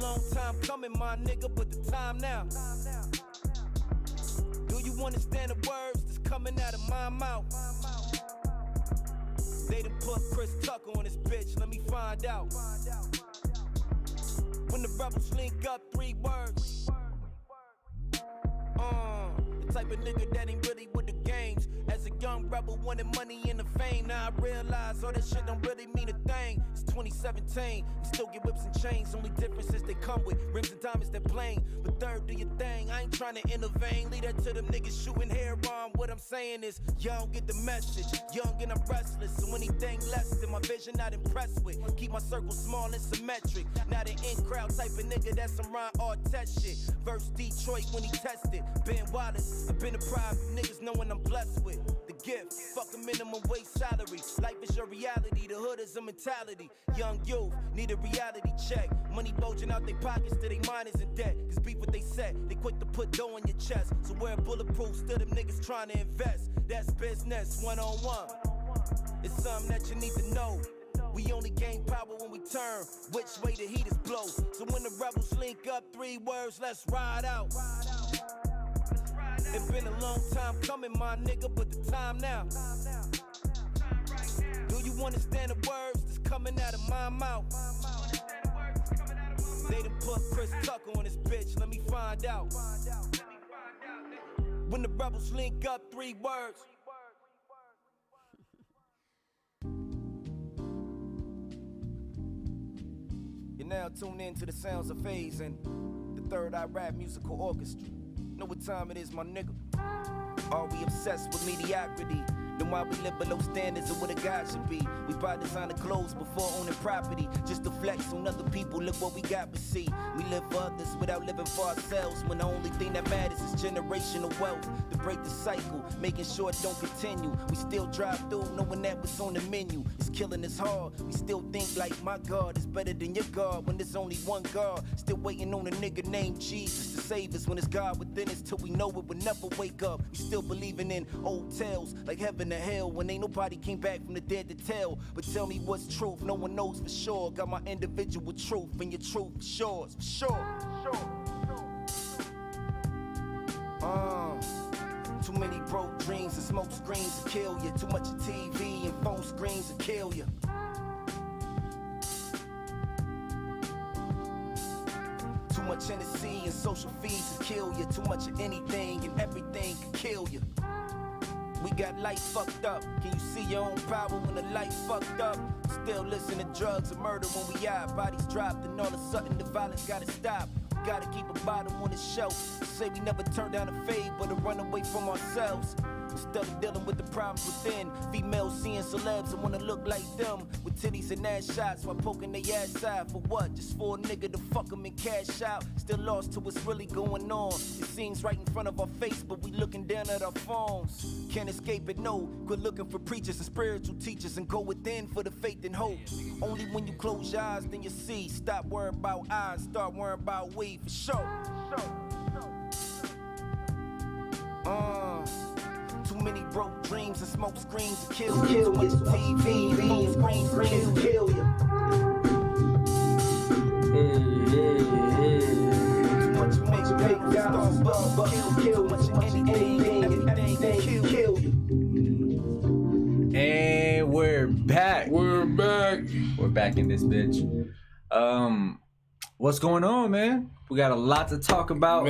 long time coming, my nigga, but the time now. Do you understand the words that's coming out of my mouth? They done put Chris Tucker on this bitch, let me find out. When the rebels link up, 3 words. The type of nigga that ain't really with the games. As a young rebel wanting money and the fame, now I realize all that shit don't really mean a thing. It's 2017, you still get whips and chains. Only difference is they come with rims and diamonds that plain. But third, do your thing, I ain't trying to intervene. Lead that to them niggas shooting hair on. What I'm saying is, y'all don't get the message. Young and I'm restless, so anything less than my vision not impressed with. Keep my circle small and symmetric. Not an in-crowd type of nigga, that's some Ron Artest shit. Verse Detroit when he tested. Ben Wallace, I've been a pride, niggas knowing I'm blessed with. The gift, fuck a minimum wage salary. Life is your reality, the hood is a mentality. Young youth, need a reality check. Money bulging out their pockets till they mind is in debt. Cause beef what they said, they quick to put dough on your chest. So wear bulletproof, still them niggas trying to invest. That's business, one-on-one. It's something that you need to know. We only gain power when we turn, which way the heat is blow. So when the rebels link up, 3 words, let's ride out. It's been a long time coming, my nigga, but the time now. Do you understand the words that's coming out of my mouth? They done put Chris Tucker on this bitch, let me find out. When the rebels link up, 3 words. You're now tuned in to the sounds of Phase and the Third Eye Rap Musical Orchestra. Know what time it is, my nigga? Are we obsessed with mediocrity? Then why we live below standards of what a God should be? We buy designer clothes before owning property, just to flex on other people, look what we got to see. We live for others without living for ourselves, when the only thing that matters is generational wealth. To break the cycle, making sure it don't continue. We still drive through knowing that what's on the menu. It's killing us hard, we still think like my God is better than your God, when there's only one God. Still waiting on a nigga named Jesus to save us, when it's God within us till we know it will never wake up. We still believing in old tales like heaven to hell, when ain't nobody came back from the dead to tell. But tell me what's truth, no one knows for sure. Got my individual truth, and your truth for sure, for sure. Too many broke dreams and smoke screens will kill you. Too much of TV and phone screens will kill you. Too much Hennessy and social feeds will kill you. Too much of anything and everything can kill you. We got life fucked up. Can you see your own power when the life fucked up? Still listen to drugs and murder when we out. Bodies dropped and all of a sudden the violence gotta stop. Gotta keep a bottom on the shelf. Say we never turn down a fade, but to run away from ourselves. Instead of dealing with the problems within. Females seeing celebs and wanna look like them, with titties and ass shots while poking their ass out. For what? Just for a nigga to fuck them and cash out. Still lost to what's really going on. It seems right in front of our face, but we looking down at our phones. Can't escape it, no. Quit looking for preachers and spiritual teachers and go within for the faith and hope. Only when you close your eyes then you see. Stop worrying about eyes, start worrying about we, for sure. Too many broke dreams and smoke screens to kill you. Too much TV and phone screens to kill you. Too much make Starbucks, kill much of anything, everything kill you. And we're back. We're back in this bitch. What's going on, man? We got a lot to talk about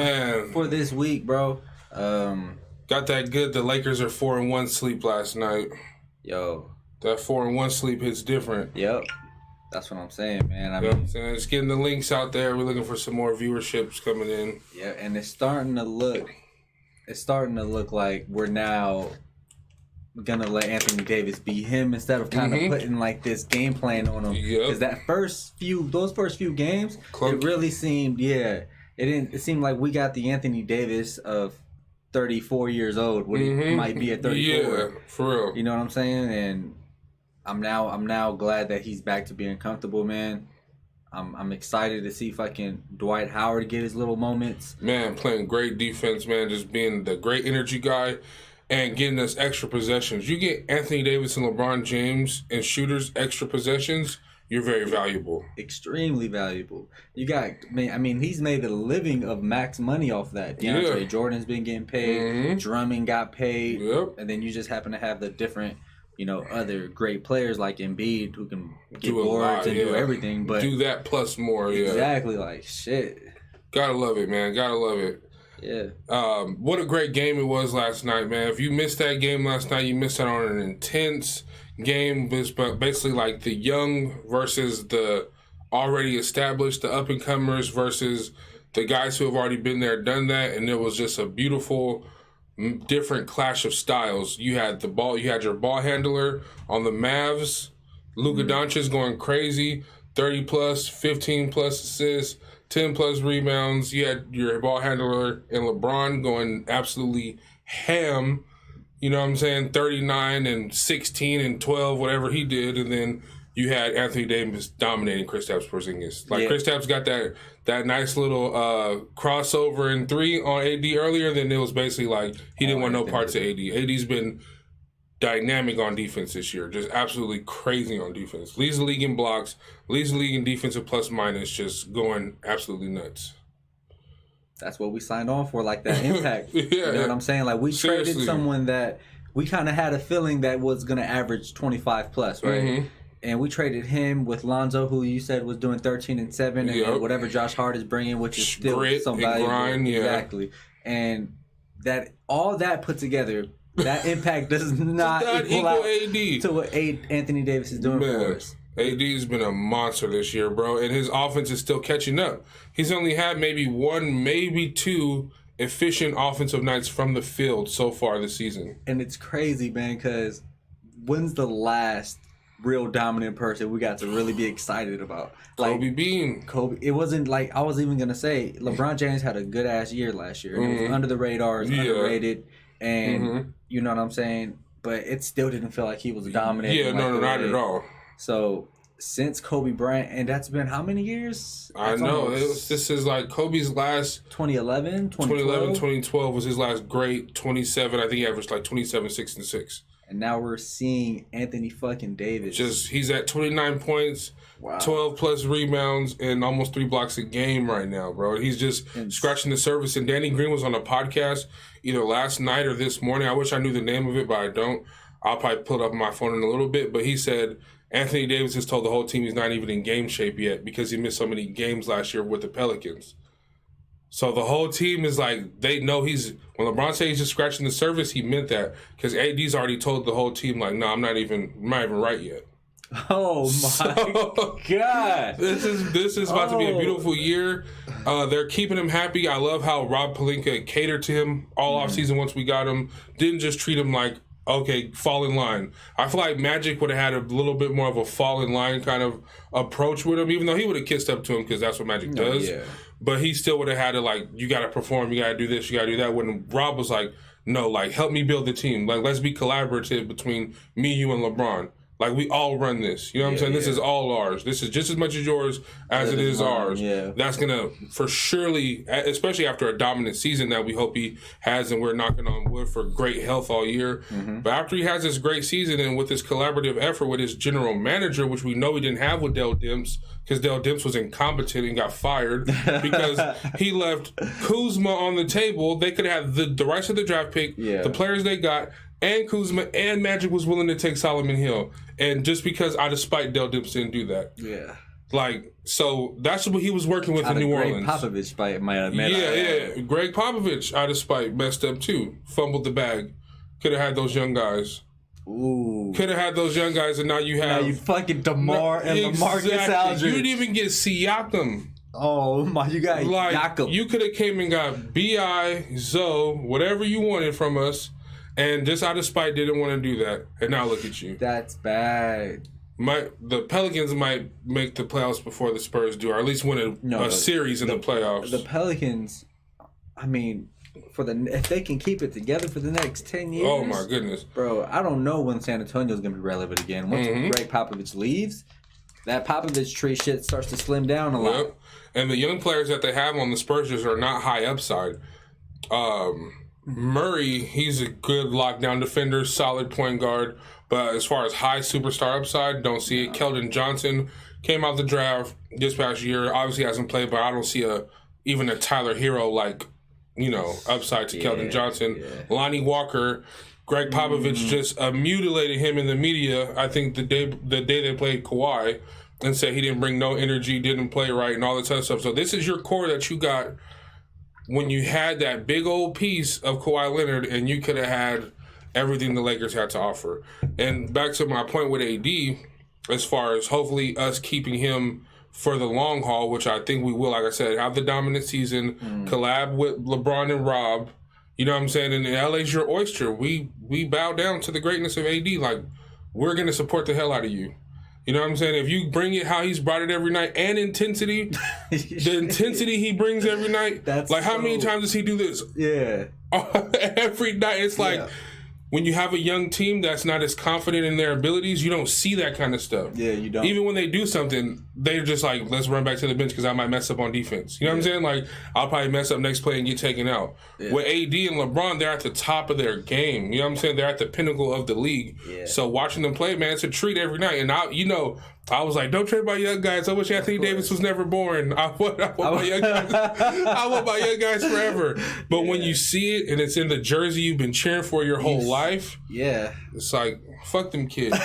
for this week, bro. Got that good. The Lakers are 4-1 sleep last night. Yo, that 4-1 sleep hits different. Yep, that's what I'm saying, man. I mean, it's getting the links out there. We're looking for some more viewerships coming in. Yeah, and it's starting to look like we're now gonna let Anthony Davis be him instead of kind of putting like this game plan on him. Because those first few games, it really seemed, it seemed like we got the Anthony Davis of 34 years old, what he might be at 34. Yeah, for real. You know what I'm saying? And I'm now glad that he's back to being comfortable, man. I'm excited to see fucking Dwight Howard get his little moments. Man, playing great defense, man. Just being the great energy guy and getting us extra possessions. You get Anthony Davis and LeBron James and shooters extra possessions, you're very valuable. Extremely valuable. You got, I mean, he's made a living of max money off that. DeAndre Jordan's been getting paid. Drummond got paid. And then you just happen to have the different, other great players like Embiid who can get boards and do everything. But do that plus more. Exactly. Like, shit. Gotta love it, man. Gotta love it. Yeah. What a great game it was last night, man. If you missed that game last night, you missed out on an intense game. Basically like the young versus the already established, the up-and-comers versus the guys who have already been there, done that, and it was just a beautiful, different clash of styles. You had your ball handler on the Mavs, Luka Doncic going crazy, 30-plus, 15-plus assists, 10-plus rebounds. You had your ball handler and LeBron going absolutely ham. You know what I'm saying? 39 and 16 and 12, whatever he did. And then you had Anthony Davis dominating Kristaps Porzingis. Like, Kristaps got that nice little crossover in 3 on AD earlier. Then it was basically like he didn't want no parts of AD. AD's been dynamic on defense this year. Just absolutely crazy on defense. Leads the league in blocks. Leads the league in defensive plus minus. Just going absolutely nuts. That's what we signed on for, like that impact. You know what I'm saying? Like, we traded someone that we kind of had a feeling that was going to average 25 plus, right? And we traded him with Lonzo, who you said was doing 13 and 7, and whatever Josh Hart is bringing, which is still grit some and valuable. grind, Exactly. And that all that put together, that impact does not equal out AD to what Anthony Davis is doing for us. AD's been a monster this year, bro, and his offense is still catching up. He's only had maybe 1, maybe 2 efficient offensive nights from the field so far this season. And it's crazy, man, because when's the last real dominant person we got to really be excited about? Like, Kobe Bean. It wasn't like, I was even going to say, LeBron James had a good-ass year last year. It was under the radar, underrated, and you know what I'm saying? But it still didn't feel like he was dominant. Yeah, no, not at all. So, since Kobe Bryant, and that's been how many years? I know. This is like Kobe's last... 2011, 2012 was his last great 27. I think he averaged like 27, 6, and 6. And now we're seeing Anthony fucking Davis. He's at 29 points, 12-plus rebounds, and almost 3 blocks a game right now, bro. He's just scratching the surface. And Danny Green was on a podcast either last night or this morning. I wish I knew the name of it, but I don't. I'll probably pull it up on my phone in a little bit. But he said Anthony Davis has told the whole team he's not even in game shape yet because he missed so many games last year with the Pelicans. So the whole team is like, they know when LeBron says he's just scratching the surface, he meant that. Because AD's already told the whole team, like, no, I'm not even right yet. Oh my God. This is about to be a beautiful year. They're keeping him happy. I love how Rob Pelinka catered to him all offseason once we got him. Didn't just treat him like, okay, fall in line. I feel like Magic would have had a little bit more of a fall in line kind of approach with him, even though he would have kissed up to him because that's what Magic does. Yeah. But he still would have had to, like, you got to perform, you got to do this, you got to do that. When Rob was like, no, like, help me build the team. Like, let's be collaborative between me, you, and LeBron. Like, we all run this. You know what I'm saying? This is all ours. This is just as much as yours as it is ours. Yeah. That's going to, for surely, especially after a dominant season that we hope he has, and we're knocking on wood for great health all year. But after he has this great season and with this collaborative effort with his general manager, which we know he didn't have with Dell Demps, because Dell Demps was incompetent and got fired because he left Kuzma on the table. They could have the rights to the draft pick, the players they got, and Kuzma and Magic was willing to take Solomon Hill. And just because out of spite, Dell Demps didn't do that. Yeah. Like, so that's what he was working with in New Orleans. Greg Popovich might have made Yeah. Greg Popovich, out of spite, messed up too. Fumbled the bag. Could have had those young guys. Ooh. Could have had those young guys, and now you have... Now you fucking DeMar and LaMarcus Aldridge. You didn't even get Siakam. Oh, my, you got Siakam. You could have came and got B.I., Zoe, whatever you wanted from us, and just out of spite didn't want to do that. And now look at you. That's bad. The Pelicans might make the playoffs before the Spurs do, or at least win a series in the playoffs. The Pelicans, I mean... if they can keep it together for the next 10 years. Oh my goodness. Bro, I don't know when San Antonio's going to be relevant again. Once Greg Popovich leaves, that Popovich tree shit starts to slim down a lot. Yep. And the young players that they have on the Spurs are not high upside. Murray, he's a good lockdown defender, solid point guard. But as far as high superstar upside, don't see it. Keldon Johnson came out the draft this past year. Obviously hasn't played, but I don't see even a Tyler Hero like, upside to Keldon Johnson. Yeah. Lonnie Walker, Greg Popovich just mutilated him in the media, I think the day they played Kawhi, and said he didn't bring no energy, didn't play right, and all this other stuff. So this is your core that you got when you had that big old piece of Kawhi Leonard, and you could have had everything the Lakers had to offer. And back to my point with AD, as far as hopefully us keeping him for the long haul, which I think we will, like I said, have the dominant season, collab with LeBron and Rob. You know what I'm saying? And LA's your oyster. We bow down to the greatness of AD. Like, we're going to support the hell out of you. You know what I'm saying? If you bring it how he's brought it every night and intensity, the intensity he brings every night. That's like, how many times does he do this? Yeah. Every night. It's like, when you have a young team that's not as confident in their abilities, you don't see that kind of stuff. Yeah, you don't. Even when they do something, they're just like, let's run back to the bench because I might mess up on defense. You know what I'm saying? Like, I'll probably mess up next play and get taken out. Yeah. With AD and LeBron, they're at the top of their game. You know what I'm saying? They're at the pinnacle of the league. Yeah. So watching them play, man, it's a treat every night. And I was like, don't trade my young guys. I wish Anthony Davis was never born. I want my young guys. I want my young guys forever. But when you see it and it's in the jersey you've been cheering for your whole life, it's like, fuck them kids.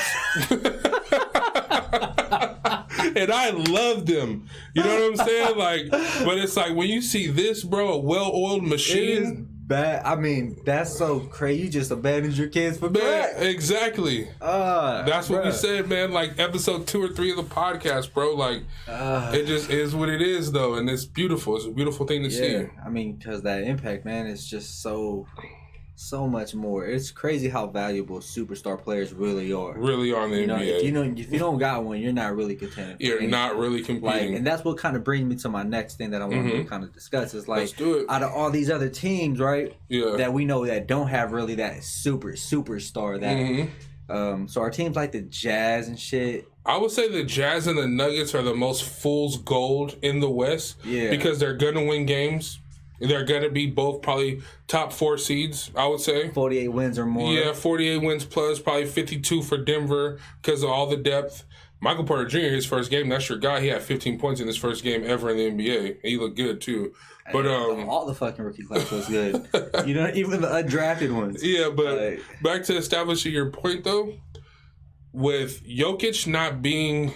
And I love them. You know what I'm saying? Like, but it's like when you see this, bro, a well-oiled machine. Bad. I mean, that's so crazy. You just abandoned your kids for crack. Exactly. That's what we said, man. Like episode 2 or 3 of the podcast, bro. Like, it just is what it is, though, and it's beautiful. It's a beautiful thing to see. I mean, because that impact, man, is just so much more. It's crazy how valuable superstar players really are. Really are in the NBA. If you don't got one, you're not really contending. You're not really competing. And that's what kind of brings me to my next thing that I want to kind of discuss. Is like, let's do it. Out of all these other teams, right? Yeah. That we know that don't have really that superstar. That so our teams like the Jazz and shit. I would say the Jazz and the Nuggets are the most fool's gold in the West. Yeah. Because they're gonna win games. They're going to be both probably top 4 seeds, I would say. 48 wins or more. Yeah, 48 wins plus, probably 52 for Denver because of all the depth. Michael Porter Jr., his first game, that's your guy. He had 15 points in his first game ever in the NBA. And he looked good, too. But all the fucking rookie class was good. Even the undrafted ones. Yeah, but back to establishing your point, though, with Jokic not being...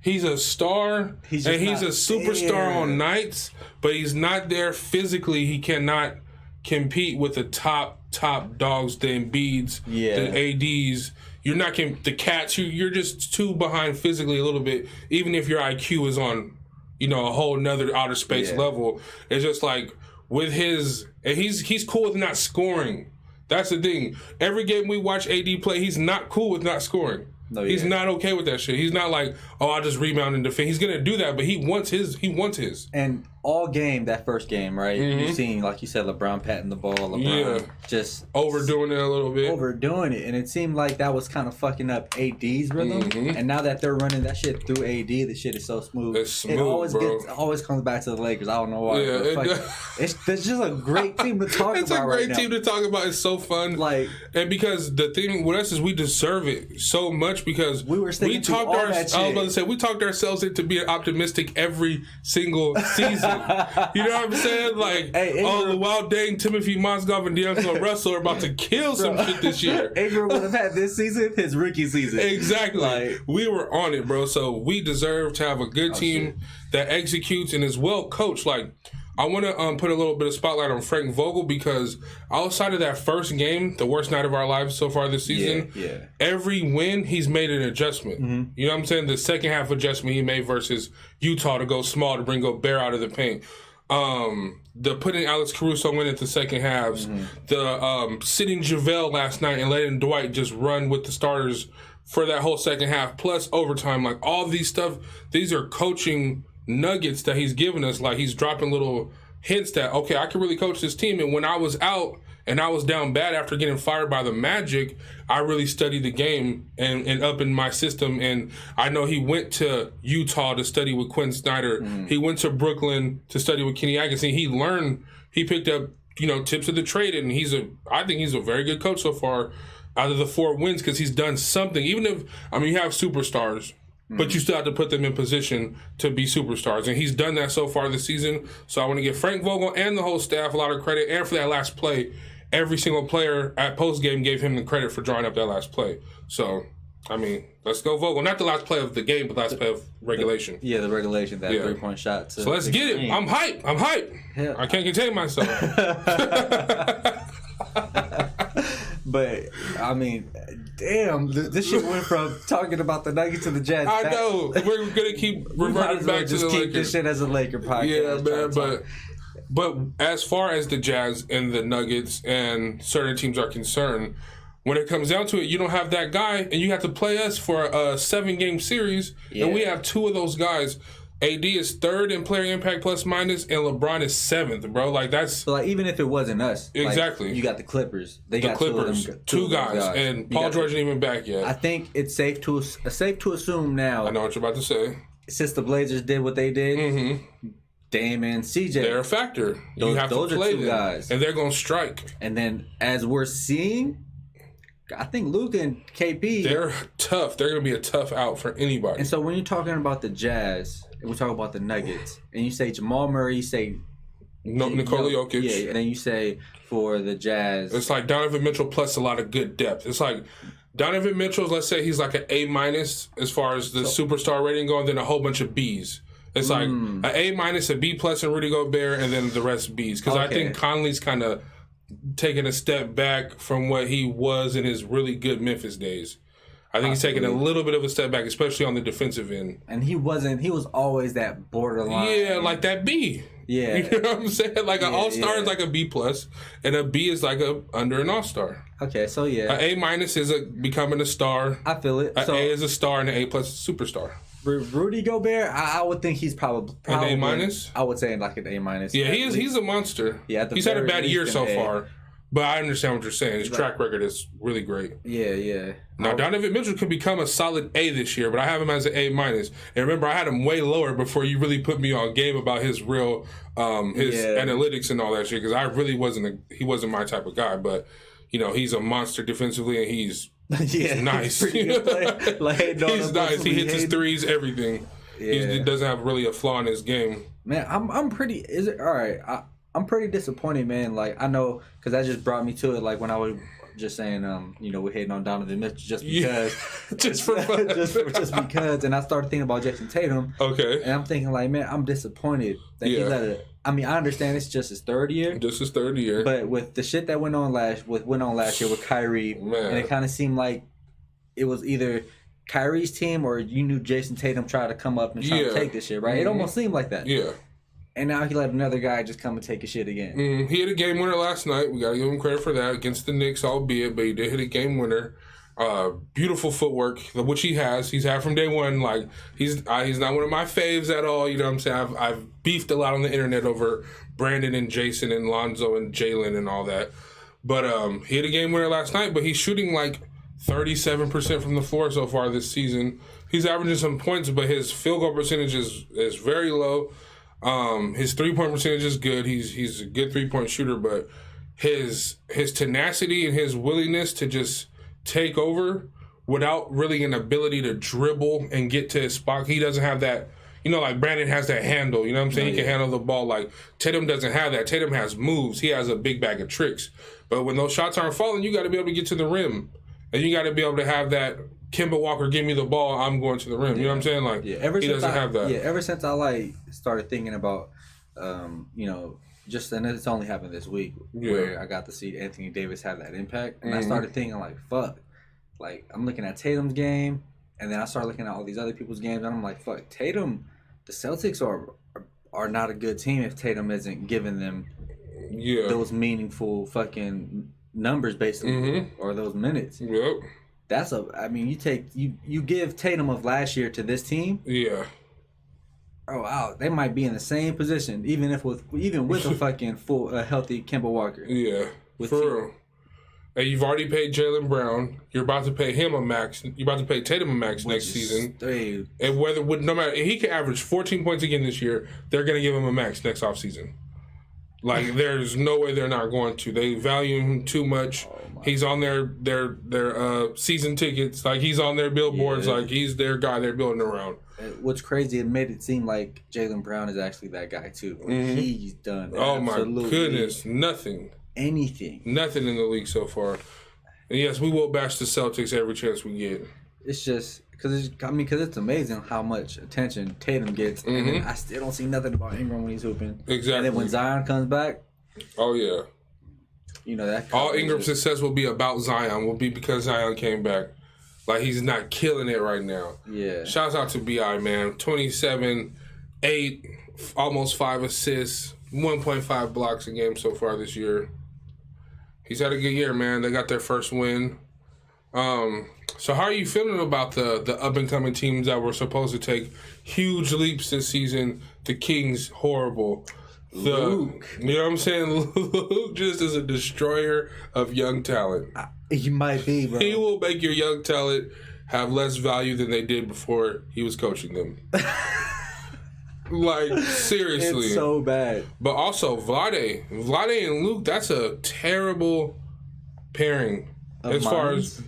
He's a star, he's a superstar on nights, but he's not there physically. He cannot compete with the top dogs, the Embiids, the ADs. You're not the Cats. You're just too behind physically a little bit. Even if your IQ is on, a whole nother outer space level. It's just like with he's cool with not scoring. That's the thing. Every game we watch AD play, he's not cool with not scoring. No, he's not okay with that shit. He's not like, I'll just rebound and defend. He's gonna do that, but he wants his. And all game, that first game, right? You've seen, like you said, LeBron patting the ball, LeBron just overdoing it a little bit. Overdoing it. And it seemed like that was kind of fucking up AD's rhythm. And now that they're running that shit through AD, the shit is so smooth. It's smooth, it always comes back to the Lakers. I don't know why. Yeah, it's just a great team to talk about right now. It's a great team to talk about. It's so fun. And because the thing with us is we deserve it so much because we talked ourselves into being optimistic every single season. You know what I'm saying? Like, Luol Deng, Timothy Mozgov, and D'Angelo Russell are about to kill some shit this year. Ingram would have had this season, his rookie season. Exactly. We were on it, bro. So we deserve to have a good team that executes and is well coached. Like, I want to put a little bit of spotlight on Frank Vogel because outside of that first game, the worst night of our lives so far this season, every win, he's made an adjustment. You know what I'm saying? The second half adjustment he made versus Utah to go small to bring Gobert out of the paint. The putting Alex Caruso in at the second halves. The sitting JaVale last night and letting Dwight just run with the starters for that whole second half, plus overtime. Like, all these stuff, these are coaching nuggets that he's giving us. Like, he's dropping little hints that, okay, I can really coach this team. And when I was out and I was down bad after getting fired by the Magic, I really studied the game and up in my system. And I know he went to Utah to study with Quinn Snyder. He went to Brooklyn to study with Kenny Atkinson. He learned, he picked up, tips of the trade. And I think he's a very good coach so far out of the 4 wins because he's done something. Even if, you have superstars. but you still have to put them in position to be superstars. And he's done that so far this season. So I want to give Frank Vogel and the whole staff a lot of credit. And for that last play, every single player at postgame gave him the credit for drawing up that last play. So, I mean, let's go Vogel. Not the last play of the game, but the last play of regulation. The regulation, that 3-point shot. So let's get it. I'm hype. Yeah. I can't contain myself. But, I mean, damn, this shit went from talking about the Nuggets to the Jazz. I know. We're going to keep reverting back to the Lakers. Keep this shit as a Laker podcast. Yeah, man, but as far as the Jazz and the Nuggets and certain teams are concerned, when it comes down to it, you don't have that guy, and you have to play us for a 7-game series, and we have 2 of those guys. AD is 3rd in player impact plus minus, and LeBron is 7th, bro. Like, that's... So, like, even if it wasn't us... Exactly. Like, you got the Clippers. They got Clippers. 2 guys. And Paul George isn't even back yet. I think it's safe to assume now... I know what you're about to say. Since the Blazers did what they did... Dame and CJ. They're a factor. You have to play them. Guys. And they're going to strike. And then, as we're seeing... I think Luka and KP... They're tough. They're going to be a tough out for anybody. And so when you're talking about the Jazz, and we talk about the Nuggets, and you say Jamal Murray, you say... Nikola Jokic. Yeah, and then you say for the Jazz... It's like Donovan Mitchell plus a lot of good depth. It's like Donovan Mitchell, let's say he's like an A- as far as the superstar rating going, then a whole bunch of Bs. It's like an A-, a B+, and Rudy Gobert, and then the rest Bs. Because I think Conley's kind of... taking a step back from what he was in his really good Memphis days. I think he's taking a little bit of a step back, especially on the defensive end. And he was always that borderline. Yeah, like that B. Yeah. You know what I'm saying? Like an all-star is like a B+, and a B is like a under an all-star. Okay, so yeah. An A- is becoming a star. I feel it. An A is a star, and an A+ superstar. Rudy Gobert, I would think he's probably an A-. I would say like an A-. Yeah, he's a monster. Yeah, he's had a bad year so far, but I understand what you're saying. His track record is really great. Yeah. Now Donovan Mitchell could become a solid A this year, but I have him as an A-. And remember, I had him way lower before you really put me on game about his real analytics and all that shit, because I really he wasn't my type of guy. But he's a monster defensively, and he's nice. He's nice. He hits his threes, everything. Yeah. He doesn't have really a flaw in his game. Man, I'm pretty. Is it all right? I'm pretty disappointed, man. Like, I know, because that just brought me to it. Like when I was just saying, we're hating on Donovan Mitchell just because, just for fun, just because. And I started thinking about Jason Tatum. Okay. And I'm thinking, like, man, I'm disappointed that he let it. I mean, I understand it's just his 3rd year. Just his 3rd year. But with the shit that went on last year with Kyrie, and it kind of seemed like it was either Kyrie's team or you knew Jason Tatum tried to come up and try to take this shit, right? It almost seemed like that. Yeah. And now he let another guy just come and take his shit again. He hit a game winner last night. We got to give him credit for that against the Knicks, albeit, but he did hit a game winner. Beautiful footwork, which he has. He's had from day one. Like he's not one of my faves at all. You know what I'm saying? I've beefed a lot on the internet over Brandon and Jason and Lonzo and Jalen and all that. But he hit a game winner last night. But he's shooting like 37% from the floor so far this season. He's averaging some points, but his field goal percentage is very low. His 3-point percentage is good. He's a good 3-point shooter, but his tenacity and his willingness to just take over without really an ability to dribble and get to his spot. He doesn't have that, like Brandon has that handle. You know what I'm saying? He can handle the ball. Like Tatum doesn't have that. Tatum has moves. He has a big bag of tricks. But when those shots aren't falling, you got to be able to get to the rim. And you got to be able to have that Kemba Walker, give me the ball, I'm going to the rim. You know what I'm saying? Like, he doesn't have that. Yeah, ever since I started thinking about, just, and it's only happened this week, where I got to see Anthony Davis have that impact. And I started thinking, like, fuck. Like, I'm looking at Tatum's game, and then I started looking at all these other people's games, and I'm like, fuck, Tatum, the Celtics are not a good team if Tatum isn't giving them those meaningful fucking numbers, basically, or those minutes. Yep. You give Tatum of last year to this team. Yeah. Oh wow, they might be in the same position, even with a fucking healthy Kemba Walker. Yeah, for real. And you've already paid Jaylen Brown. You're about to pay him a max. You're about to pay Tatum a max next season. And no matter if he can average 14 points again this year, they're gonna give him a max next offseason. Like, there's no way they're not going to. They value him too much. He's on their season tickets. Like, he's on their billboards. Yeah. Like, he's their guy they're building around. What's crazy, it made it seem like Jaylen Brown is actually that guy, too. He's done my goodness. Nothing. Anything. Nothing in the league so far. And yes, we will bash the Celtics every chance we get. It's just... Because it's amazing how much attention Tatum gets, and then I still don't see nothing about Ingram when he's hooping. Exactly. And then when Zion comes back, oh yeah, that all Ingram's success will be about Zion. Will be because Zion came back. Like, he's not killing it right now. Yeah. Shouts out to Bi, man. 27, 8, almost 5 assists, 1.5 blocks a game so far this year. He's had a good year, man. They got their first win. So how are you feeling about the up-and-coming teams that were supposed to take huge leaps this season? The Kings, horrible. Luke. You know what I'm saying? Luke just is a destroyer of young talent. He might be, bro. He will make your young talent have less value than they did before he was coaching them. Like, seriously. It's so bad. But also, Vlade and Luke, that's a terrible pairing. As far as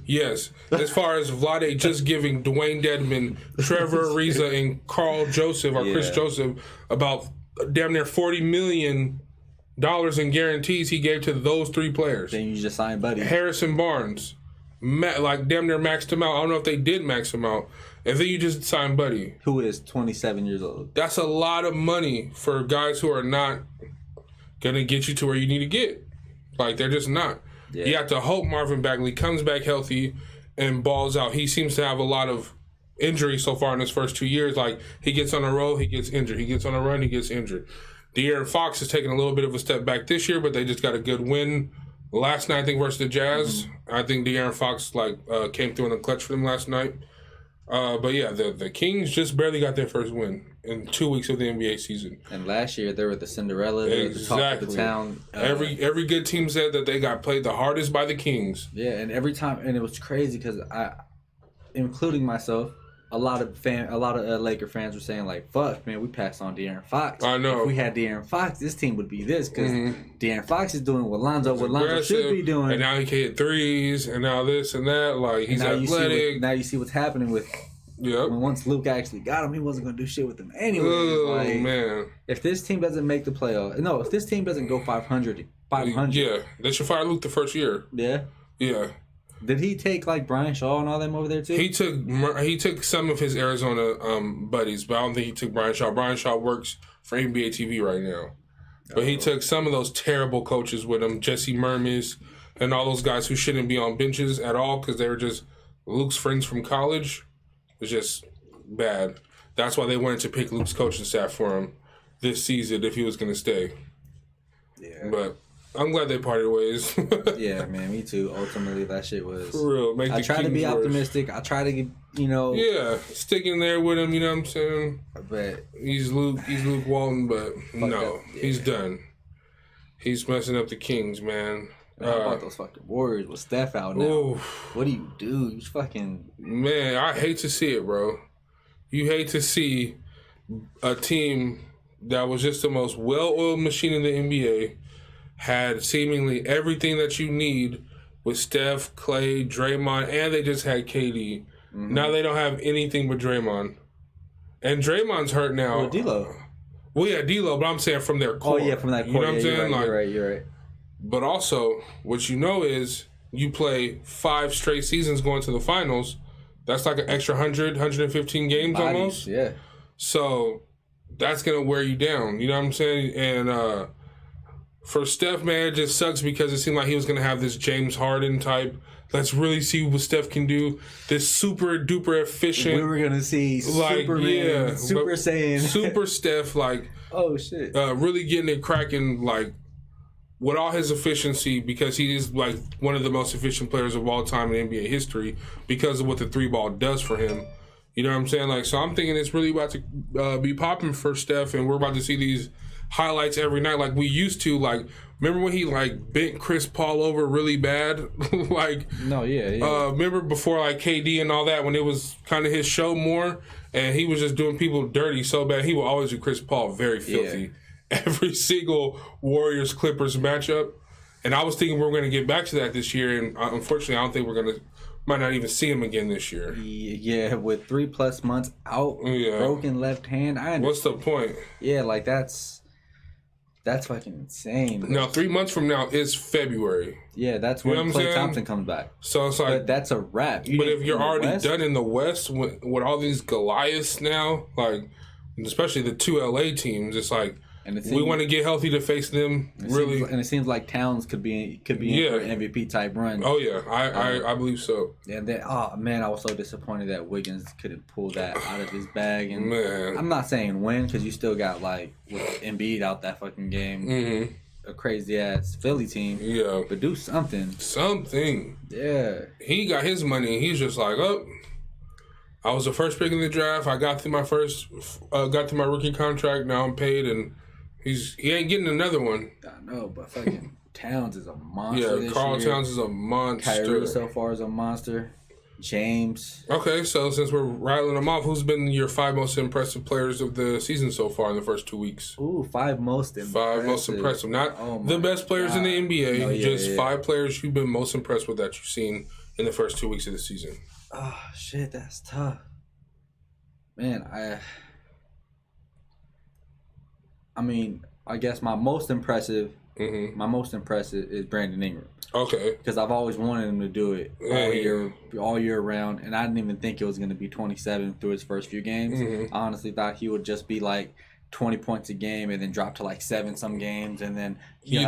Vlade just giving Dwayne Dedmon, Trevor Ariza, and Carl Joseph or Chris Joseph about damn near $40 million in guarantees he gave to those 3 players. Then you just signed Buddy. Harrison Barnes, like damn near maxed him out. I don't know if they did max him out. And then you just signed Buddy, who is 27 years old. That's a lot of money for guys who are not gonna get you to where you need to get. Like, they're just not. Yeah. You have to hope Marvin Bagley comes back healthy and balls out. He seems to have a lot of injuries so far in his first 2 years. Like, he gets on a roll, he gets injured. He gets on a run, he gets injured. De'Aaron Fox has taken a little bit of a step back this year, but they just got a good win last night, I think, versus the Jazz. I think De'Aaron Fox came through in the clutch for them last night. But yeah, the Kings just barely got their first win in 2 weeks of the NBA season. And last year they were the Cinderella, they were the talk of the town. Every good team said that they got played the hardest by the Kings. Yeah, and every time, and it was crazy because including myself, a lot of Laker fans were saying, like, "Fuck, man, we passed on De'Aaron Fox. I know. If we had De'Aaron Fox, this team would be this because De'Aaron Fox is doing what Lonzo should be doing, and now he can hit threes, and now this and that. Like, he's athletic. Now you see what's happening with." Yep. When once Luke actually got him, he wasn't going to do shit with him anyway. Oh, man. If this team doesn't make the playoffs, if this team doesn't go 500. Yeah, they should fire Luke the first year. Yeah? Yeah. Did he take, like, Brian Shaw and all them over there, too? He took some of his Arizona buddies, but I don't think he took Brian Shaw. Brian Shaw works for NBA TV right now. But he took some of those terrible coaches with him, Jesse Mermis, and all those guys who shouldn't be on benches at all because they were just Luke's friends from college. It's just bad. That's why they wanted to pick Luke's coaching staff for him this season if he was going to stay. Yeah. But I'm glad they parted ways. Yeah, man, me too. Ultimately, that shit was... For real. I try to be optimistic. I try to, Yeah, stick in there with him, you know what I'm saying? But... He's Luke Walton, but no, he's done. He's messing up the Kings, man. How about those fucking Warriors with Steph out now? Oof. What do? You fucking... Man, I hate to see it, bro. You hate to see a team that was just the most well-oiled machine in the NBA had seemingly everything that you need with Steph, Clay, Draymond, and they just had KD. Now they don't have anything but Draymond. And Draymond's hurt now. Or D'Lo. Well, yeah, D'Lo, but I'm saying from their core. Oh, yeah, from that core. You know what I'm saying? You're right. But also, what you know is you play 5 straight seasons going to the finals. That's like an extra 100, 115 games almost. Yeah. So that's going to wear you down. You know what I'm saying? And for Steph, man, it just sucks because it seemed like he was going to have this James Harden type. Let's really see what Steph can do. This super duper efficient. We were going to see Superman, Super Saiyan. Super Steph, like. Oh, shit. Really getting it cracking, like. With all his efficiency, because he is like one of the most efficient players of all time in NBA history because of what the 3-ball does for him. You know what I'm saying? Like, so I'm thinking it's really about to be popping for Steph, and we're about to see these highlights every night like we used to. Like, remember when he like bent Chris Paul over really bad? Remember before like KD and all that, when it was kind of his show more, and he was just doing people dirty so bad, he would always do Chris Paul very filthy. Yeah. Every single Warriors-Clippers matchup, And I was thinking we were going to get back to that this year, and unfortunately, I don't think might not even see him again this year. Yeah, with 3+ months out, broken left hand. What's the point? Yeah, like that's fucking insane. Now, 3 months from now is February. Yeah, that's when Klay Thompson comes back. So it's like... But that's a wrap. But if you're already done in the West with all these Goliaths now, like, especially the 2 LA teams, it's like... we want to get healthy to face them, really. And it seems like Towns could be in for an MVP type run. Oh yeah, I believe so. Yeah, I was so disappointed that Wiggins couldn't pull that out of his bag. And man, I'm not saying win because you still got like with Embiid out that fucking game, a crazy ass Philly team. Yeah, but do something. Yeah, he got his money. He's just like, I was the first pick in the draft. I got through my rookie contract. Now I'm paid and. He ain't getting another one. I know, but fucking Towns is a monster. Yeah, Karl Towns is a monster. Kyrie so far is a monster. James. Okay, so since we're rattling them off, who's been your 5 most impressive players of the season so far in the first 2 weeks? Ooh, 5 most impressive. 5 most impressive. Not the best players in the NBA, 5 players you've been most impressed with that you've seen in the first 2 weeks of the season. Oh, shit, that's tough. Man, I mean, I guess my most impressive is Brandon Ingram. Okay. Because I've always wanted him to do it all year round, and I didn't even think it was going to be 27 through his first few games. I honestly thought he would just be like 20 points a game and then drop to like 7 some games, and then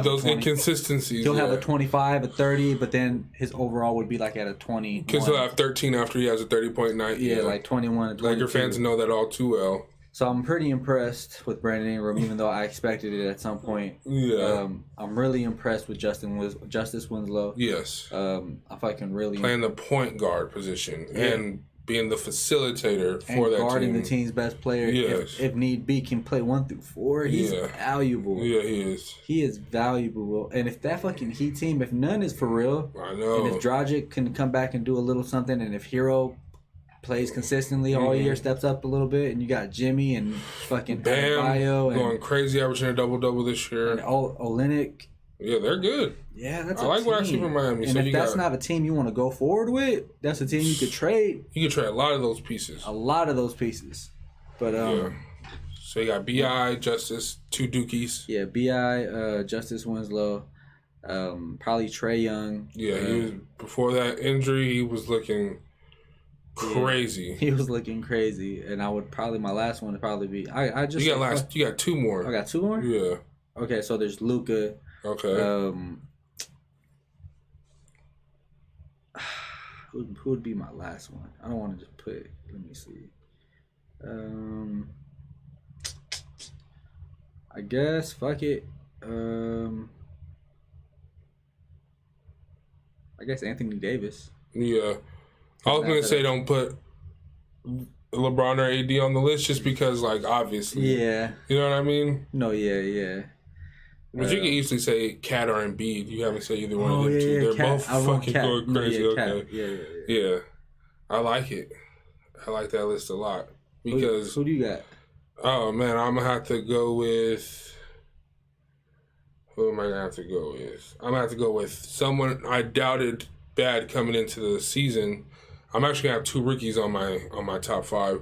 those inconsistencies. He'll have a 25, a 30, but then his overall would be like at a 20. Because he'll have 13 after he has a 30-point night. Yeah, like 21. Laker fans know that all too well. So I'm pretty impressed with Brandon Ingram, even though I expected it at some point. Yeah. I'm really impressed with Justice Winslow. Yes. If I can really playing the point guard position and being the facilitator for that team. Guarding the team's best player. Yes. If need be, can play 1 through 4. He's valuable. Yeah, he is. He is valuable. And if that fucking Heat team, if none is for real, I know. And if Dragic can come back and do a little something, and if Hero plays consistently all year, steps up a little bit, and you got Jimmy and fucking Bam going crazy, averaging a double-double this year. And Olynyk. Yeah, they're good. Yeah, that's I like what I see from Miami. And so if that's not a team you want to go forward with, that's a team you could trade. You could trade a lot of those pieces. But so you got B.I., Justice, 2 Dookies. Yeah, B.I., Justice Winslow, probably Trae Young. Yeah, he was, before that injury, he was looking crazy. Yeah, he was looking crazy, and my last one would probably be you got 2 more. I got 2 more. Yeah. Okay, so there's Luka. Okay. Who would be my last one? I don't want to just put. Let me see. I guess fuck it. I guess Anthony Davis. Yeah. I was going to say don't put LeBron or AD on the list just because, like, obviously. Yeah. You know what I mean? No, yeah. But you can easily say Cat or Embiid. You haven't said either one of them two. They're both fucking going crazy. Okay. Yeah. I like it. I like that list a lot. Because who do you got? Oh, man, I'm going to have to go with... Who am I going to have to go with? I'm going to have to go with someone I doubted bad coming into the season. I'm actually going to have 2 rookies on my top 5.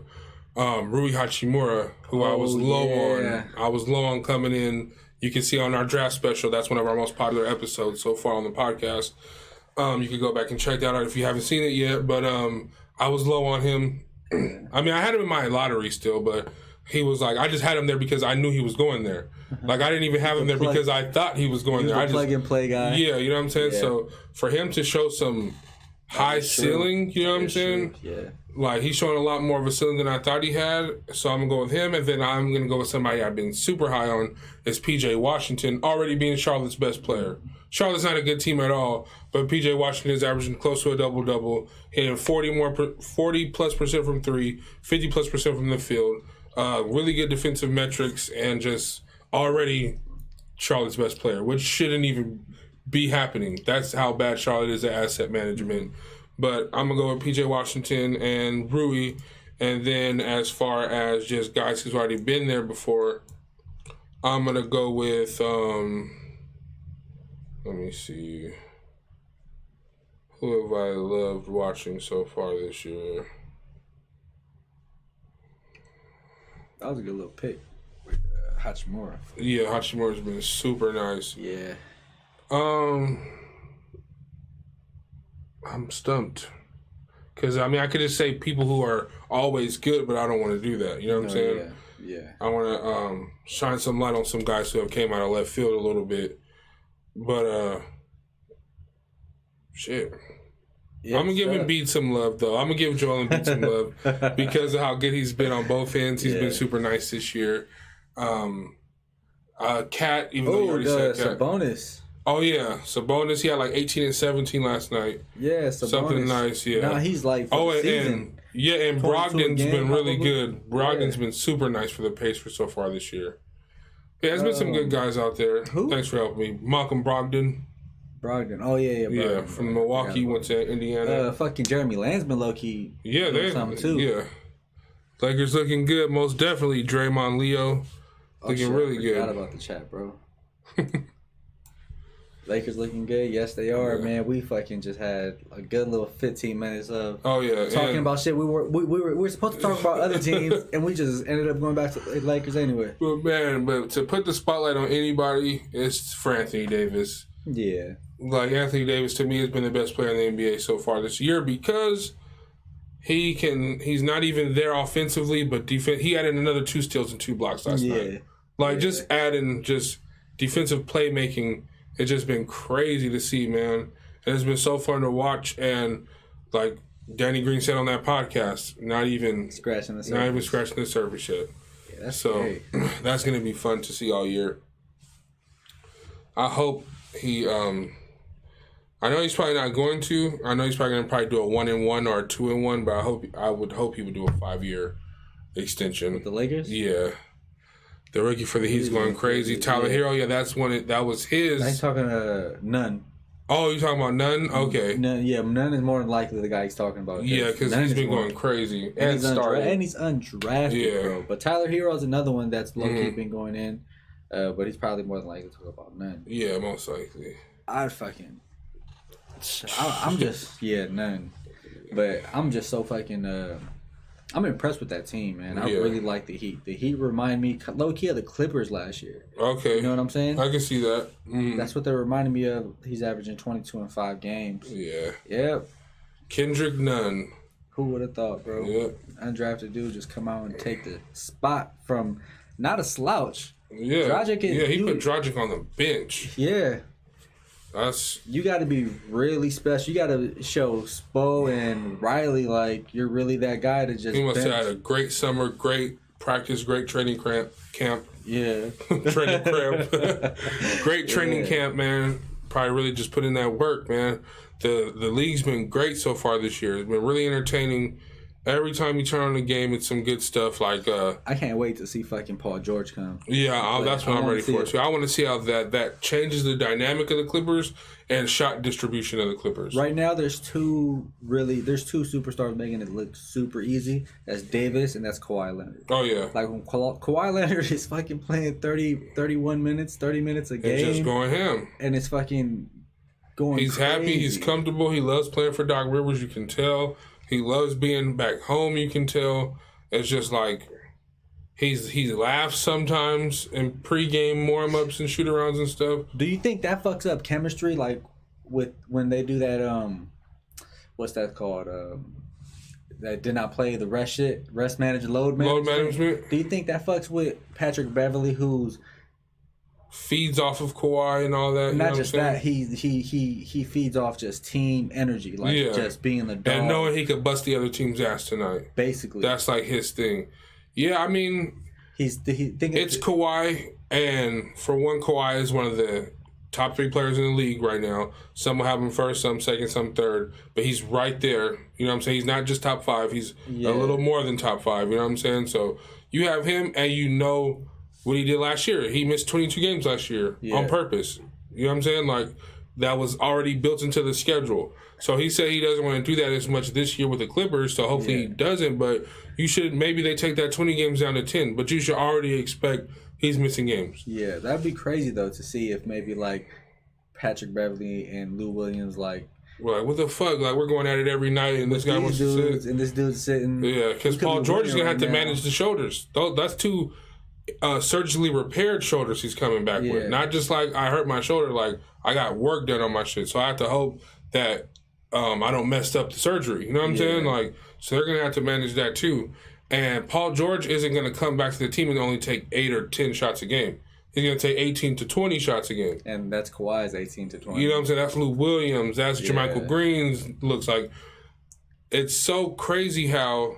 Rui Hachimura, who I was low on. I was low on coming in. You can see on our draft special, that's one of our most popular episodes so far on the podcast. You can go back and check that out if you haven't seen it yet. But I was low on him. I mean, I had him in my lottery still, but he was like, I just had him there because I knew he was going there. Like, I didn't even have him there because I thought he was going there. I just plug-and-play guy. Yeah, you know what I'm saying? Yeah. So for him to show some high ceiling, you know what I'm saying? Yeah. Like, he's showing a lot more of a ceiling than I thought he had. So I'm going to go with him. And then I'm going to go with somebody I've been super high on is P.J. Washington, already being Charlotte's best player. Charlotte's not a good team at all, but P.J. Washington is averaging close to a double-double, hitting 40+% from 3, 50+% from the field. Really good defensive metrics, and just already Charlotte's best player, which shouldn't even be happening. That's how bad Charlotte is at asset management. But I'm going to go with P.J. Washington and Rui. And then as far as just guys who's already been there before, I'm going to go with... Let me see. Who have I loved watching so far this year? That was a good little pick. Hachimura. Yeah, Hachimura's been super nice. Yeah. I'm stumped. Because, I mean, I could just say people who are always good, but I don't want to do that. You know what I'm saying? Yeah. I want to shine some light on some guys who have came out of left field a little bit. But, shit. Yeah, I'm going to give Embiid some love, though. I'm going to give Joel Embiid some love because of how good he's been on both ends. He's been super nice this year. Cat, even though you already said Cat. Sabonis. Oh, yeah. Sabonis, he had like 18 and 17 last night. Yeah, Sabonis. Something nice, yeah. Now he's like for the season. And Brogdon's been really good. Brogdon's been super nice for the Pacers so far this year. Yeah, there's been some good guys out there. Who? Thanks for helping me. Malcolm Brogdon. Oh, yeah. Brogdon. Yeah, from Milwaukee, went to Indiana. Fucking Jeremy Lamb's been low-key doing something, too. Yeah. Lakers looking good, most definitely. Draymond Leo looking really good. I forgot about the chat, bro. Lakers looking good. Yes, they are, man. We fucking just had a good little 15 minutes of talking about shit. We were supposed to talk about other teams, and we just ended up going back to the Lakers anyway. But to put the spotlight on anybody, it's for Anthony Davis. Yeah. Like, Anthony Davis, to me, has been the best player in the NBA so far this year because he's not even there offensively, but he added another 2 steals and 2 blocks last night. Just adding just defensive playmaking. It's just been crazy to see, man. And it's been so fun to watch. And like Danny Green said on that podcast, not even scratching the surface yet. Yeah, that's great. That's going to be fun to see all year. I hope he. I know he's probably not going to. I know he's probably going to do a 1-1 or a 2-1, but I would hope he would do a 5-year extension with the Lakers. Yeah. The rookie for the Heat's going crazy. Tyler Hero, that was his. I'm talking Nunn. Oh, you talking about Nunn? Okay. Nunn is more than likely the guy he's talking about. Yeah, because he's been going crazy. And he's undrafted, bro. But Tyler Hero is another one that's low-key been going in. But he's probably more than likely to talk about Nunn. Yeah, most likely. None. But I'm just so fucking. I'm impressed with that team, man. I really like the Heat. The Heat remind me low-key of the Clippers last year. Okay. You know what I'm saying? I can see that. That's what they're reminding me of. He's averaging 22 in 5 games. Yeah. Yep. Kendrick Nunn. Who would have thought, bro? Yep. Undrafted dude just come out and take the spot from not a slouch. Yeah. He put Dragic on the bench. Yeah. You got to be really special. You got to show Spo and Riley like you're really that guy to just. He must have had a great summer, great practice, great training camp. Yeah, training camp. Great training camp, man. Probably really just put in that work, man. The league's been great so far this year. It's been really entertaining. Every time you turn on the game, it's some good stuff. Like I can't wait to see fucking Paul George come. Yeah, that's what I'm ready for. So I want to see how that changes the dynamic of the Clippers and shot distribution of the Clippers. Right now, there's two superstars making it look super easy. That's Davis and that's Kawhi Leonard. Oh yeah, like when Kawhi Leonard is fucking playing 31 minutes, 30 minutes a game, it's just going ham, and it's fucking going. He's crazy. Happy. He's comfortable. He loves playing for Doc Rivers. You can tell. He loves being back home, you can tell. It's just like he laughs sometimes in pregame warm-ups and shoot-arounds and stuff. Do you think that fucks up chemistry, like with when they do that, what's that called? That did not play the rest management. Load management? Do you think that fucks with Patrick Beverly, who's feeds off of Kawhi and all that. Not just that, he feeds off just team energy, just being the dog. And knowing he could bust the other team's ass tonight. Basically. That's like his thing. Yeah, I mean, it's Kawhi, and for one, Kawhi is one of the top 3 players in the league right now. Some will have him first, some second, some third, but he's right there. You know what I'm saying? He's not just top 5, he's a little more than top 5, you know what I'm saying? So you have him, and you know what he did last year. He missed 22 games last year on purpose. You know what I'm saying? Like, that was already built into the schedule. So he said he doesn't want to do that as much this year with the Clippers, so hopefully he doesn't. But maybe they take that 20 games down to 10, but you should already expect he's missing games. Yeah, that'd be crazy, though, to see if maybe, like, Patrick Beverly and Lou Williams, like. We're like, what the fuck? Like, we're going at it every night, and this guy wants to sit. And this dude's sitting. Yeah, because Paul George is going to have to manage the shoulders. That's two surgically repaired shoulders he's coming back with. Not just like, I hurt my shoulder. Like, I got work done on my shit. So I have to hope that I don't mess up the surgery. You know what I'm saying? Like, so they're going to have to manage that too. And Paul George isn't going to come back to the team and only take 8 or 10 shots a game. He's going to take 18 to 20 shots a game. And that's Kawhi's 18 to 20. You know what I'm saying? That's Lou Williams. That's JaMychal Green's looks like. It's so crazy how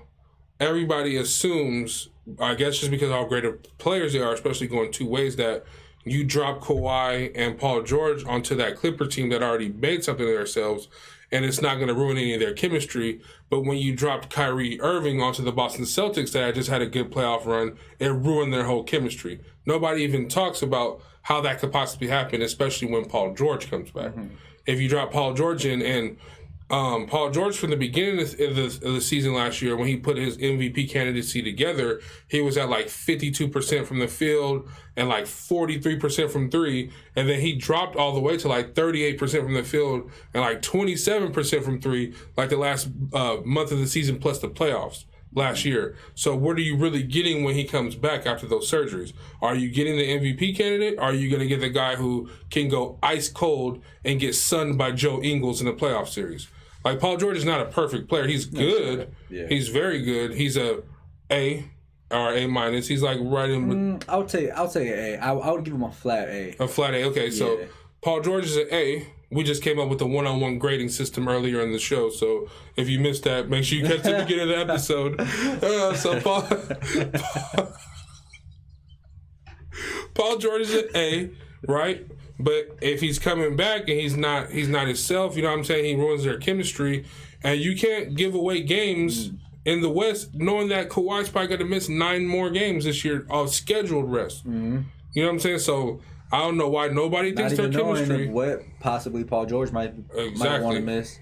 everybody assumes, I guess just because of how great of players they are, especially going two ways, that you drop Kawhi and Paul George onto that Clipper team that already made something of themselves, and it's not going to ruin any of their chemistry. But when you dropped Kyrie Irving onto the Boston Celtics that had just had a good playoff run, it ruined their whole chemistry. Nobody even talks about how that could possibly happen, especially when Paul George comes back. Mm-hmm. If you drop Paul George in, and Paul George from the beginning of the season last year, when he put his MVP candidacy together, he was at like 52% from the field and like 43% from three, and then he dropped all the way to like 38% from the field and like 27% from three, like the last month of the season plus the playoffs last year. So what are you really getting when he comes back after those surgeries? Are you getting the MVP candidate? Or are you going to get the guy who can go ice cold and get sunned by Joe Ingles in the playoff series? Like, Paul George is not a perfect player. He's good. Yeah. He's very good. He's a A or A minus. He's like right in. I would say an A. I would give him a flat A. A flat A. Okay, so Paul George is an A. We just came up with a one-on-one grading system earlier in the show, so if you missed that, make sure you catch the beginning of the episode. So Paul George is an A, right? But if he's coming back and he's not himself, you know what I'm saying? He ruins their chemistry, and you can't give away games in the West knowing that Kawhi's probably going to miss 9 more games this year of scheduled rest. Mm-hmm. You know what I'm saying? So I don't know why nobody thinks their chemistry. What possibly Paul George might want to miss.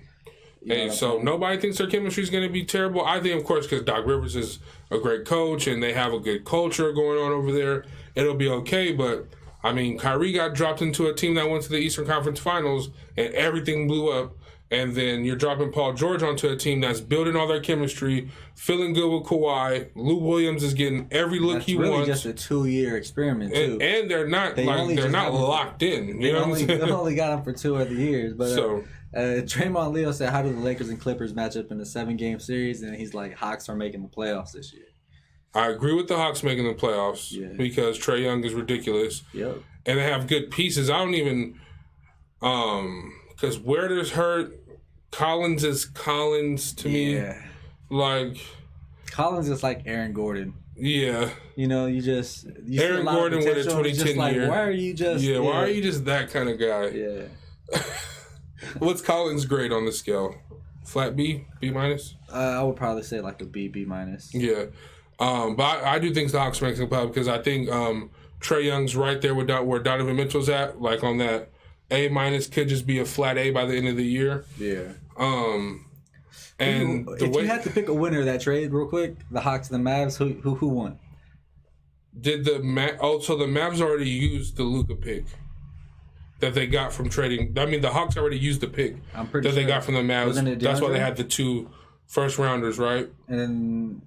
And so nobody thinks their chemistry is going to be terrible. I think, of course, because Doc Rivers is a great coach and they have a good culture going on over there, it'll be okay. But I mean, Kyrie got dropped into a team that went to the Eastern Conference Finals and everything blew up. And then you're dropping Paul George onto a team that's building all their chemistry, feeling good with Kawhi. Lou Williams is getting every look he wants. It's really just a 2-year experiment too. And they're not locked in. You know what I'm saying? They only got him for 2 other years. But Draymond Leo said, "How do the Lakers and Clippers match up in a 7-game series?" And he's like, "Hawks are making the playoffs this year." I agree with the Hawks making the playoffs because Trae Young is ridiculous. Yep. And they have good pieces. I don't even because Werder's hurt. Collins is Collins to me. Like, Collins is like Aaron Gordon. Yeah. You know, you Aaron Gordon with a 2010 year. Why are you just why are you just that kind of guy? Yeah. What's Collins' grade on the scale? Flat B? B minus? I would probably say like a B minus. Yeah. But I do think the Hawks make the playoffs because I think Trae Young's right there with where Donovan Mitchell's at, like on that A minus could just be a flat A by the end of the year. Yeah. And if you had to pick a winner of that trade real quick, the Hawks and the Mavs, who won? Did the so the Mavs already used the Luka pick that they got from trading. I mean, the Hawks already used the pick they got from the Mavs. That's why they had the 2 first rounders, right? And then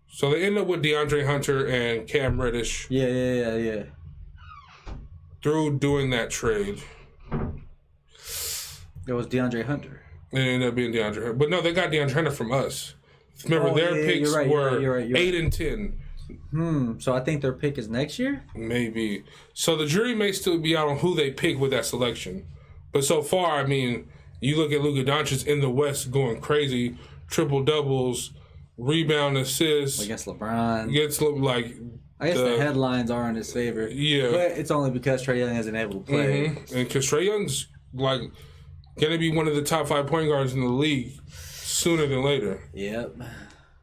so they ended up with DeAndre Hunter and Cam Reddish. Yeah. Through doing that trade. It was DeAndre Hunter. It ended up being DeAndre Hunter. But no, they got DeAndre Hunter from us. Remember, their picks were 8 and 10. So I think their pick is next year? Maybe. So the jury may still be out on who they pick with that selection. But so far, I mean, you look at Luka Doncic in the West going crazy, triple-doubles, rebound, assists. Against LeBron. I guess the headlines are in his favor. Yeah. But it's only because Trae Young isn't able to play. Mm-hmm. And because Trae Young's, like, going to be one of the top 5 point guards in the league sooner than later. Yep.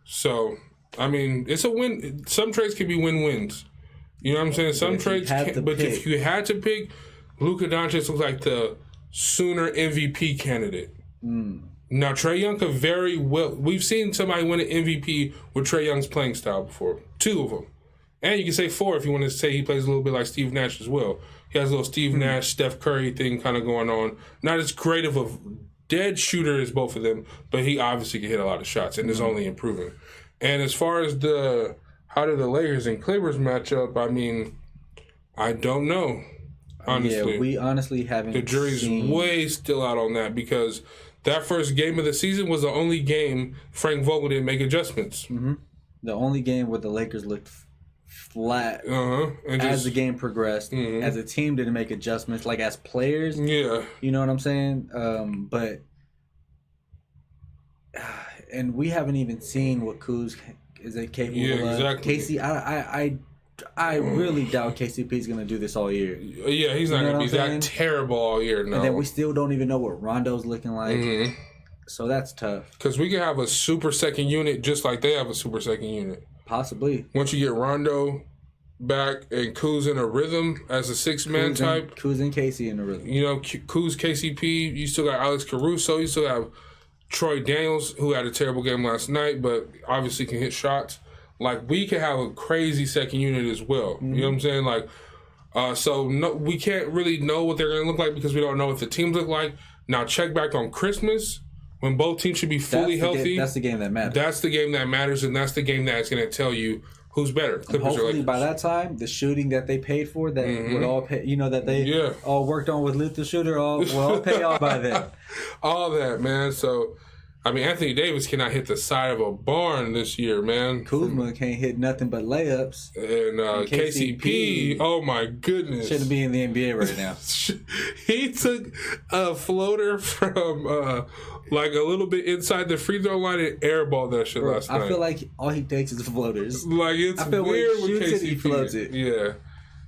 So, I mean, it's a win. Some trades can be win-wins. You know what I'm saying? Some trades can't. But if you had to pick, Luka Doncic looks like the sooner MVP candidate. Now, Trae Young could very well... We've seen somebody win an MVP with Trae Young's playing style before. 2 of them. And you can say 4 if you want to say he plays a little bit like Steve Nash as well. He has a little Steve Nash, Steph Curry thing kind of going on. Not as great of a dead shooter as both of them, but he obviously can hit a lot of shots and is only improving. And as far as how do the Lakers and Clippers match up, I mean, I don't know. Honestly. Yeah, we honestly haven't. The jury's way still out on that because that first game of the season was the only game Frank Vogel didn't make adjustments. Mm-hmm. The only game where the Lakers looked flat as the game progressed. Mm-hmm. As a team, didn't make adjustments. Like as players, yeah, you know what I'm saying. But and we haven't even seen what Kuz is capable of. Exactly. Casey, I really doubt KCP is going to do this all year. Yeah, he's not going to be that terrible all year. No, and then we still don't even know what Rondo's looking like. Mm-hmm. So that's tough. Because we could have a super second unit just like they have a super second unit. Possibly. Once you get Rondo back and Kuz in a rhythm as a six-man type. Kuz and Casey in a rhythm. You know, Kuz, KCP, you still got Alex Caruso, you still have Troy Daniels, who had a terrible game last night, but obviously can hit shots. Like, we could have a crazy second unit as well. Mm-hmm. You know what I'm saying? Like, so no, we can't really know what they're going to look like because we don't know what the teams look like. Now, check back on Christmas when both teams should be fully healthy. That's the game that matters. That's the game that matters, and that's the game that's going to tell you who's better. Clippers hopefully or Lakers. By that time, the shooting that they paid for, that would all pay, that they all worked on with Luther Shooter, will all pay off by then. All that, man. So, I mean, Anthony Davis cannot hit the side of a barn this year, man. Kuzma can't hit nothing but layups. And KCP, oh my goodness. Shouldn't be in the NBA right now. He took a floater from like a little bit inside the free throw line and airballed that shit last night. I feel like all he takes is floaters. Like, it's weird with KCP. He floats it. Yeah.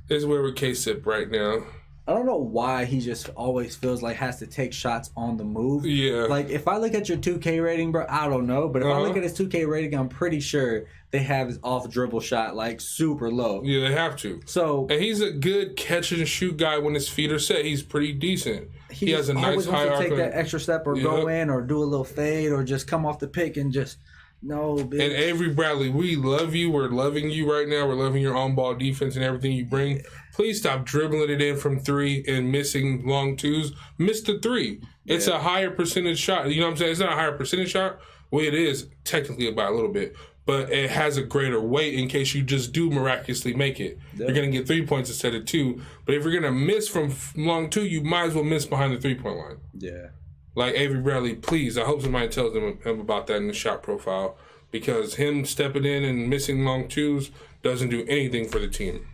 It's weird with K-Sip right now. I don't know why he just always feels like has to take shots on the move. Yeah. Like, if I look at your 2K rating, bro, I don't know. But if I look at his 2K rating, I'm pretty sure they have his off-dribble shot, like, super low. Yeah, they have to. So, and he's a good catch-and-shoot guy when his feet are set. He's pretty decent. He has a nice high arc. Take that extra step or go in or do a little fade or just come off the pick and just... No, bitch. And Avery Bradley, we love you. We're loving you right now. We're loving your on-ball defense and everything you bring. Please stop dribbling it in from three and missing long twos. Miss the three. It's a higher percentage shot. You know what I'm saying? It's not a higher percentage shot. Well, it is technically by a little bit. But it has a greater weight in case you just do miraculously make it. Yeah. You're going to get 3 points instead of 2. But if you're going to miss from long two, you might as well miss behind the 3-point line. Yeah. Like Avery Bradley, please, I hope somebody tells him about that in the shot profile because him stepping in and missing long twos doesn't do anything for the team.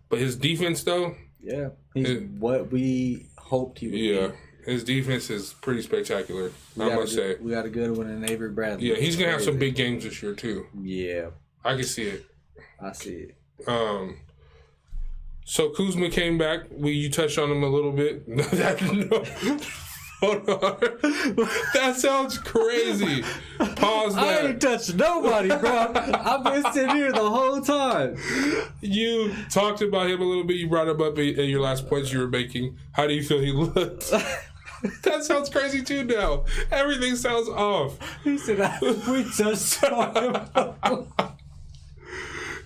But his defense, though... Yeah, he's what we hoped he would be. Yeah, his defense is pretty spectacular, I must say. We got a good one in Avery Bradley. Yeah, he's going to have some big games this year, too. Yeah. I can see it. I see it. So Kuzma came back. You touched on him a little bit. Hold on. That sounds crazy. Pause that. I ain't touched nobody, bro. I've been sitting here the whole time. You talked about him a little bit. You brought him up in your last points you were making. How do you feel he looked? That sounds crazy too now. Everything sounds off. He said, we just saw him.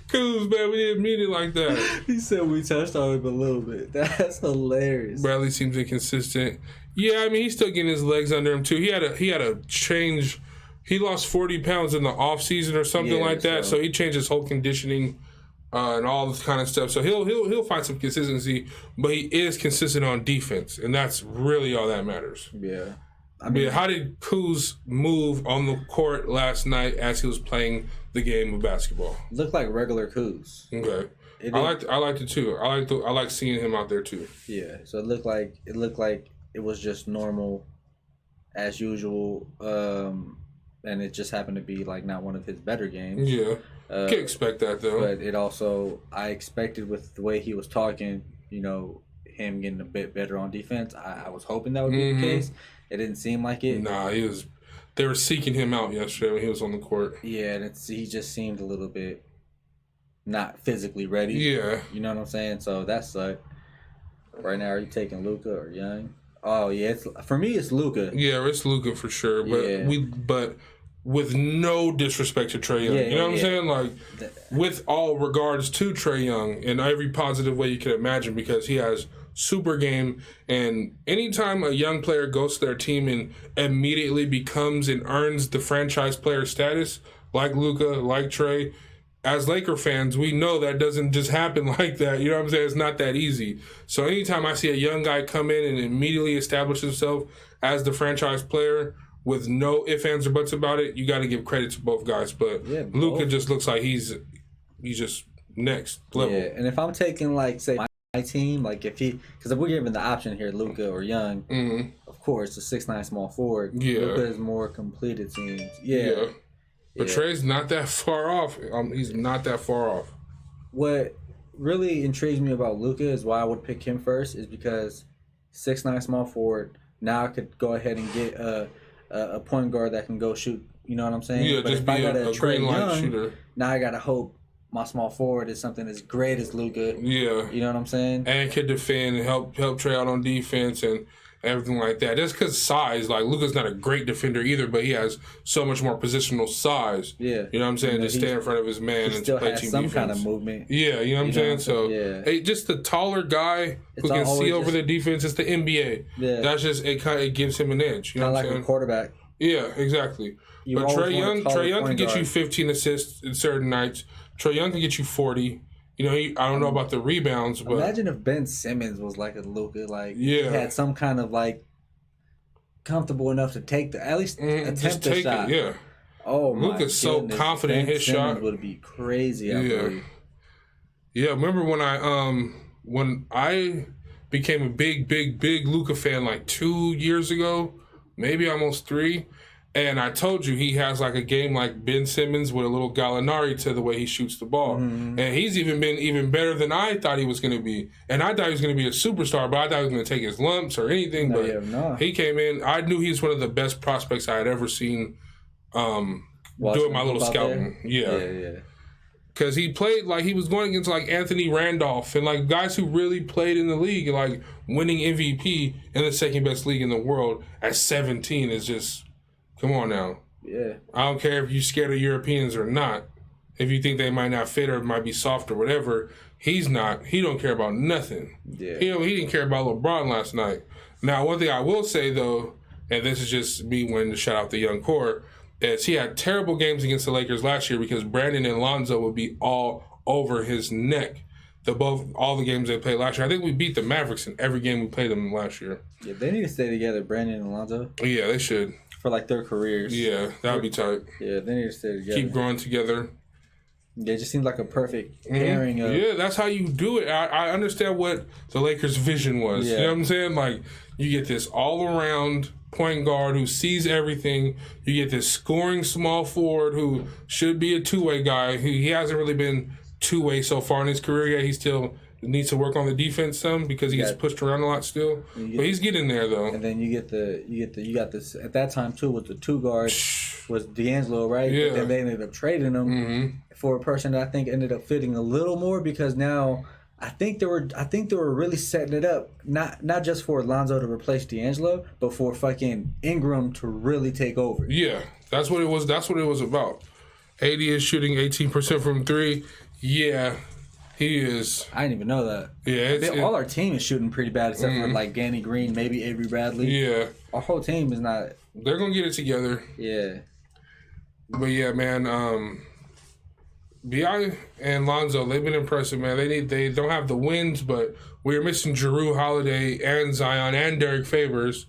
Kuz, man, we didn't mean it like that. He said we touched on him a little bit. That's hilarious. Bradley seems inconsistent. Yeah, I mean, he's still getting his legs under him, too. He had a change. He lost 40 pounds in the offseason or something like that, so he changed his whole conditioning and all this kind of stuff. So he'll find some consistency, but he is consistent on defense, and that's really all that matters. Yeah. I mean, how did Kuz move on the court last night as he was playing the game of basketball? Looked like regular Kuz. Okay. I liked it, too. I like seeing him out there, too. Yeah, so it looked like it was just normal, as usual, and it just happened to be like not one of his better games. Yeah, can't expect that though. But it also, I expected with the way he was talking, him getting a bit better on defense. I was hoping that would be the case. It didn't seem like it. Nah, they were seeking him out yesterday when he was on the court. Yeah, and he just seemed a little bit not physically ready. Yeah, you know what I'm saying. So that sucked. Right now, are you taking Luka or Young? Oh yeah, for me it's Luka. Yeah, it's Luka for sure. But with no disrespect to Trae Young. You know what I'm saying? Like, with all regards to Trae Young in every positive way you can imagine, because he has super game. And anytime a young player goes to their team and immediately becomes and earns the franchise player status, like Luka, like Trae, as Laker fans, we know that doesn't just happen like that. You know what I'm saying? It's not that easy. So anytime I see a young guy come in and immediately establish himself as the franchise player with no ifs, ands, or buts about it, you got to give credit to both guys. But Luka just looks like he's just next level. Yeah, and if I'm taking, like, say, my team, like, because if we're given the option here, Luka or Young, of course, the 6'9" small forward, Luka is more completed teams. Yeah. But Trae's not that far off. He's not that far off. What really intrigues me about Luka is why I would pick him first is because 6'9" small forward. Now I could go ahead and get a point guard that can go shoot. You know what I'm saying? Yeah, but just if be I got a green light shooter. Now I gotta hope my small forward is something as great as Luka. Yeah, you know what I'm saying? And can defend and help Trae out on defense and everything like that. Just because size, like, Luka's not a great defender either, but he has so much more positional size. Yeah, you know what I'm saying? Just stay in front of his man and play team some defense. kind of movement. Yeah, you know what I'm saying? So, hey, just the taller guy who can see over the defense. It's the NBA. Yeah, that's just it gives him an edge. You know what I'm saying? A quarterback. Yeah, exactly. But Trae Young can get you 15 assists in certain nights. Trae Young can get you 40. You know, I don't know about the rebounds, but imagine if Ben Simmons was like a Luka, like he had some kind of like comfortable enough to take at least attempt a shot. Oh my Luka's so confident in his shot. Would be crazy. I believe. Yeah. Remember when I became a big Luka fan like 2 years ago, maybe almost 3. And I told you he has like a game like Ben Simmons with a little Gallinari to the way he shoots the ball. And he's been better than I thought he was going to be. And I thought he was going to be a superstar, but I thought he was going to take his lumps or anything. He came in. I knew he was one of the best prospects I had ever seen doing my little scouting. Yeah. Because he played like he was going against like Anthony Randolph and like guys who really played in the league, like winning MVP in the second best league in the world at 17 is just... Come on now. Yeah. I don't care if you're scared of Europeans or not. If you think they might not fit or might be soft or whatever, he's not. He don't care about nothing. Yeah. He didn't care about LeBron last night. Now, one thing I will say, though, and this is just me wanting to shout out the young core, is he had terrible games against the Lakers last year because Brandon and Lonzo would be all over his neck. All the games they played last year. I think we beat the Mavericks in every game we played them last year. Yeah, they need to stay together, Brandon and Lonzo. Yeah, they should. For like their careers. Yeah, that would be tight. Yeah, they need to stay together. Keep growing together. Yeah, it just seems like a perfect pairing of... Yeah, that's how you do it. I understand what the Lakers' vision was. Yeah. You know what I'm saying? Like, you get this all-around point guard who sees everything. You get this scoring small forward who should be a two-way guy. He hasn't really been two-way so far in his career yet. He still needs to work on the defense some because he gets pushed around a lot still. But he's getting there though. And then you got this at that time too with the two guards was D'Angelo, right? Yeah. But then they ended up trading him for a person that I think ended up fitting a little more because now I think they were really setting it up not just for Lonzo to replace D'Angelo, but for fucking Ingram to really take over. Yeah, that's what it was. That's what it was about. AD is shooting 18% from 3. Yeah. He is. I didn't even know that. Yeah, all our team is shooting pretty bad, except for like Danny Green, maybe Avery Bradley. Yeah, our whole team is not. They're gonna get it together. Yeah, but yeah, man. Bi and Lonzo, they've been impressive, man. They don't have the wins, but we're missing Jrue Holiday and Zion and Derek Favors.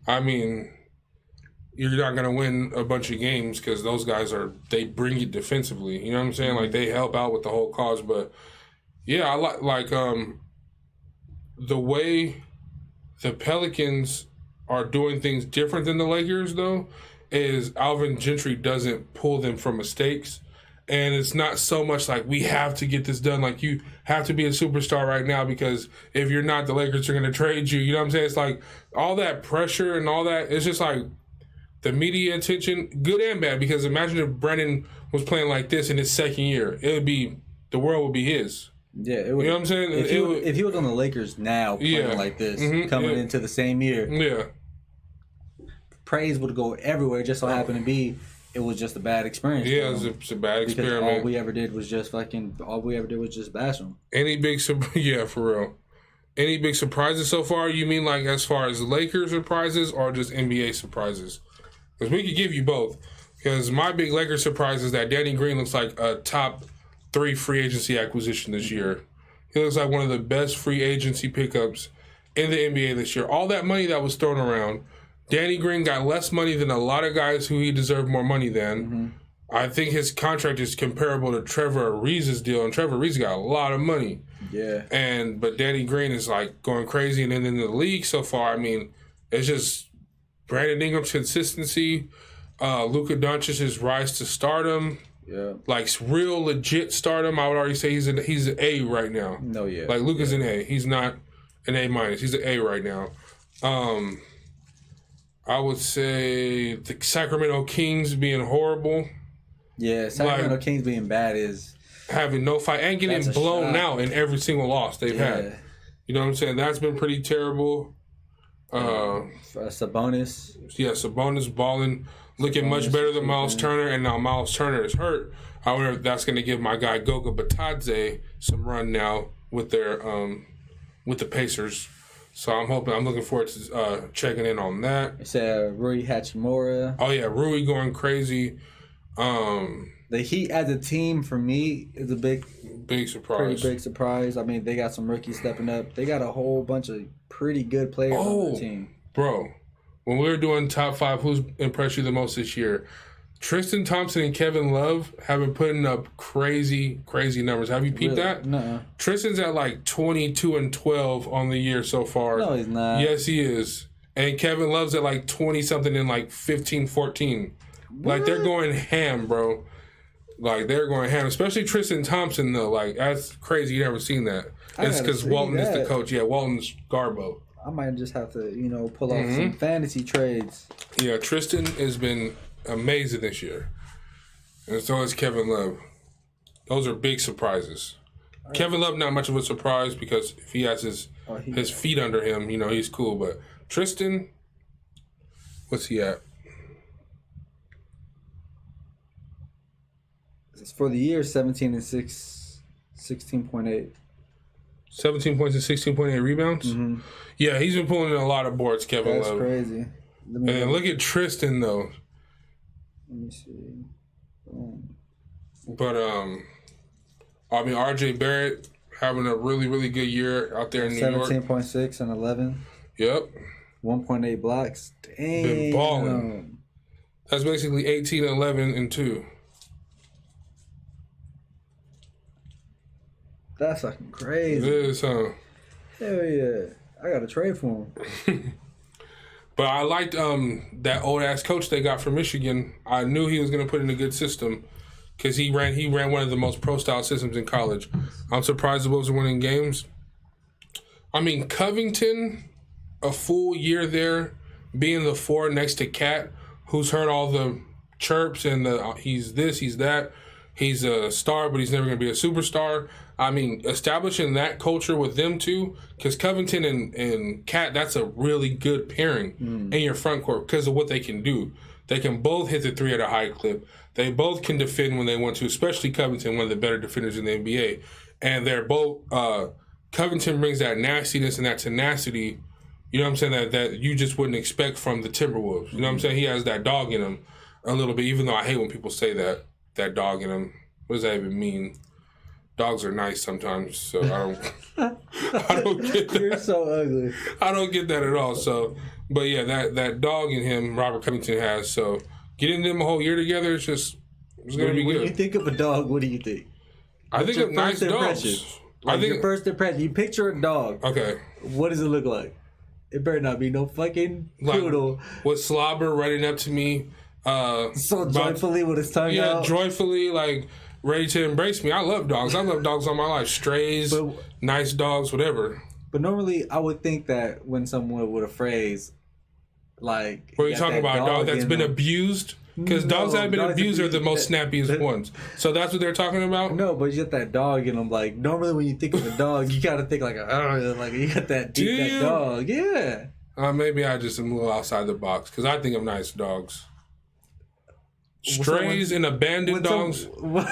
I mean, you're not gonna win a bunch of games because those guys they bring you defensively. You know what I'm saying? Like they help out with the whole cause, but. Yeah, I like the way the Pelicans are doing things different than the Lakers, though, is Alvin Gentry doesn't pull them from mistakes. And it's not so much like we have to get this done. Like you have to be a superstar right now because if you're not, the Lakers are going to trade you. You know what I'm saying? It's like all that pressure and all that. It's just like the media attention, good and bad, because imagine if Brennan was playing like this in his second year. The world would be his. Yeah, it would, you know what I'm saying? If he was on the Lakers now playing like this, coming into the same year, praise would go everywhere. It just so happened to be it was just a bad experience. Yeah, it's a bad experiment. All we ever did was just bash them. Yeah, for real. Any big surprises so far? You mean like as far as Lakers surprises or just NBA surprises? Because we could give you both. Because my big Lakers surprise is that Danny Green looks like a top 3 free agency acquisition this year. He looks like one of the best free agency pickups in the NBA this year. All that money that was thrown around, Danny Green got less money than a lot of guys who he deserved more money than. Mm-hmm. I think his contract is comparable to Trevor Ariza's deal, and Trevor Ariza got a lot of money. Yeah. But Danny Green is like going crazy, and then in the league so far, I mean, it's just Brandon Ingram's consistency, Luka Doncic's rise to stardom. Yeah. Like real legit stardom. I would already say he's an A right now. No, yeah. Like Luka's an A. He's not an A minus. He's an A right now. I would say the Sacramento Kings being horrible. Yeah, Sacramento Kings being bad is having no fight and getting blown out in every single loss they've had. You know what I'm saying? That's been pretty terrible. Sabonis. Yeah, Sabonis balling, looking much better than Miles Turner, and now Miles Turner is hurt. I wonder if that's going to give my guy Goga Batadze some run now with their with the Pacers. So I'm looking forward to checking in on that. It's Rui Hachimura. Oh yeah, Rui going crazy. The Heat as a team for me is a big surprise. Pretty big surprise. I mean, they got some rookies stepping up. They got a whole bunch of pretty good players on the team. Bro, when we were doing top 5, who's impressed you the most this year? Tristan Thompson and Kevin Love have been putting up crazy numbers. Have you peeped that? No. Tristan's at like 22-12 on the year so far. No, he's not. Yes, he is. And Kevin Love's at like 20-something and like 15-14. Like, they're going ham, bro. Like, they're going ham. Especially Tristan Thompson, though. Like, that's crazy. You never seen that. It's because Walton is the coach. Yeah, Walton's Garbo. I might just have to, pull off some fantasy trades. Yeah, Tristan has been amazing this year. And so is Kevin Love. Those are big surprises. Right. Kevin Love, not much of a surprise because if he has his feet under him, he's cool. But Tristan, what's he at? For the year, 17 and 6, 16.8. 17 points and 16.8 rebounds? Mm-hmm. Yeah, he's been pulling in a lot of boards, Kevin Love. That's crazy. And look at Tristan, though. Let me see. But, RJ Barrett having a really, really good year out there in New York. 17.6 and 11. Yep. 1.8 blocks. Dang. Been balling. That's basically 18, 11, and 2. That's fucking crazy. It is, huh? Hell yeah. I got to trade for him. But I liked that old-ass coach they got from Michigan. I knew he was going to put in a good system because he ran one of the most pro-style systems in college. I'm surprised the Wolves are winning games. I mean, Covington, a full year there, being the 4 next to Cat, who's heard all the chirps and he's this, he's that. He's a star, but he's never going to be a superstar. I mean, establishing that culture with them two, because Covington and Cat, that's a really good pairing in your front court because of what they can do. They can both hit the 3 at a high clip. They both can defend when they want to, especially Covington, one of the better defenders in the NBA. And they're both, Covington brings that nastiness and that tenacity, you know what I'm saying, that you just wouldn't expect from the Timberwolves. You know what I'm saying? He has that dog in him a little bit, even though I hate when people say that dog in him. What does that even mean? Dogs are nice sometimes, so I don't get that. You're so ugly. I don't get that at all. So, but yeah, that dog in him, Robert Covington has. So, getting them a whole year together, it's gonna be good. When you think of a dog, what do you think? I think of nice dogs. Your first impression. You picture a dog. Okay. What does it look like? It better not be no fucking poodle. Like, with slobber running up to me. So joyfully with his tongue out. Yeah, joyfully, like, ready to embrace me. I love dogs. I love dogs all my life. Strays, nice dogs, whatever. But normally, I would think that when someone with a phrase, like... What are you talking about? A dog that's been abused? Because dogs that have been abused are the most snappiest ones. So that's what they're talking about? No, but you got that dog in them. Like, normally when you think of a dog, you gotta think like you got that deep, that dog. Yeah. Maybe I just am a little outside the box because I think of nice dogs. Strays and abandoned dogs,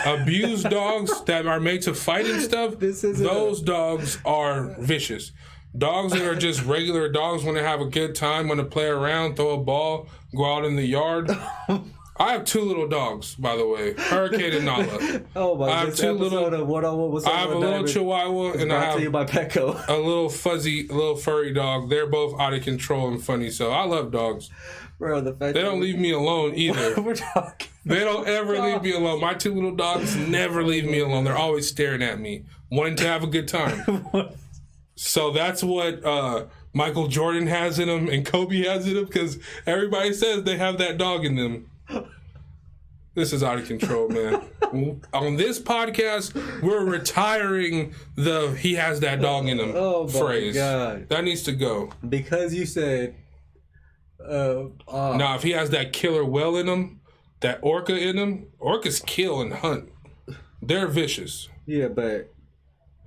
abused dogs that are made to fight and stuff, those dogs are vicious. Dogs that are just regular dogs want to have a good time, want to play around, throw a ball, go out in the yard. I have 2 little dogs, by the way, Hurricane and Nala. Oh my! I have 2 little. I have a little Chihuahua and I have a little fuzzy, little furry dog. They're both out of control and funny, so I love dogs. Bro, they don't leave me alone either. We're talking. They don't ever leave me alone. My 2 little dogs never leave me alone. They're always staring at me, wanting to have a good time. So that's what Michael Jordan has in him and Kobe has in him, because everybody says they have that dog in them. This is out of control, man. On this podcast, we're retiring the "he has that dog in him" phrase. God. That needs to go. Because you said... Now, if he has that killer whale in him, that orca in him, orcas kill and hunt. They're vicious. Yeah, but...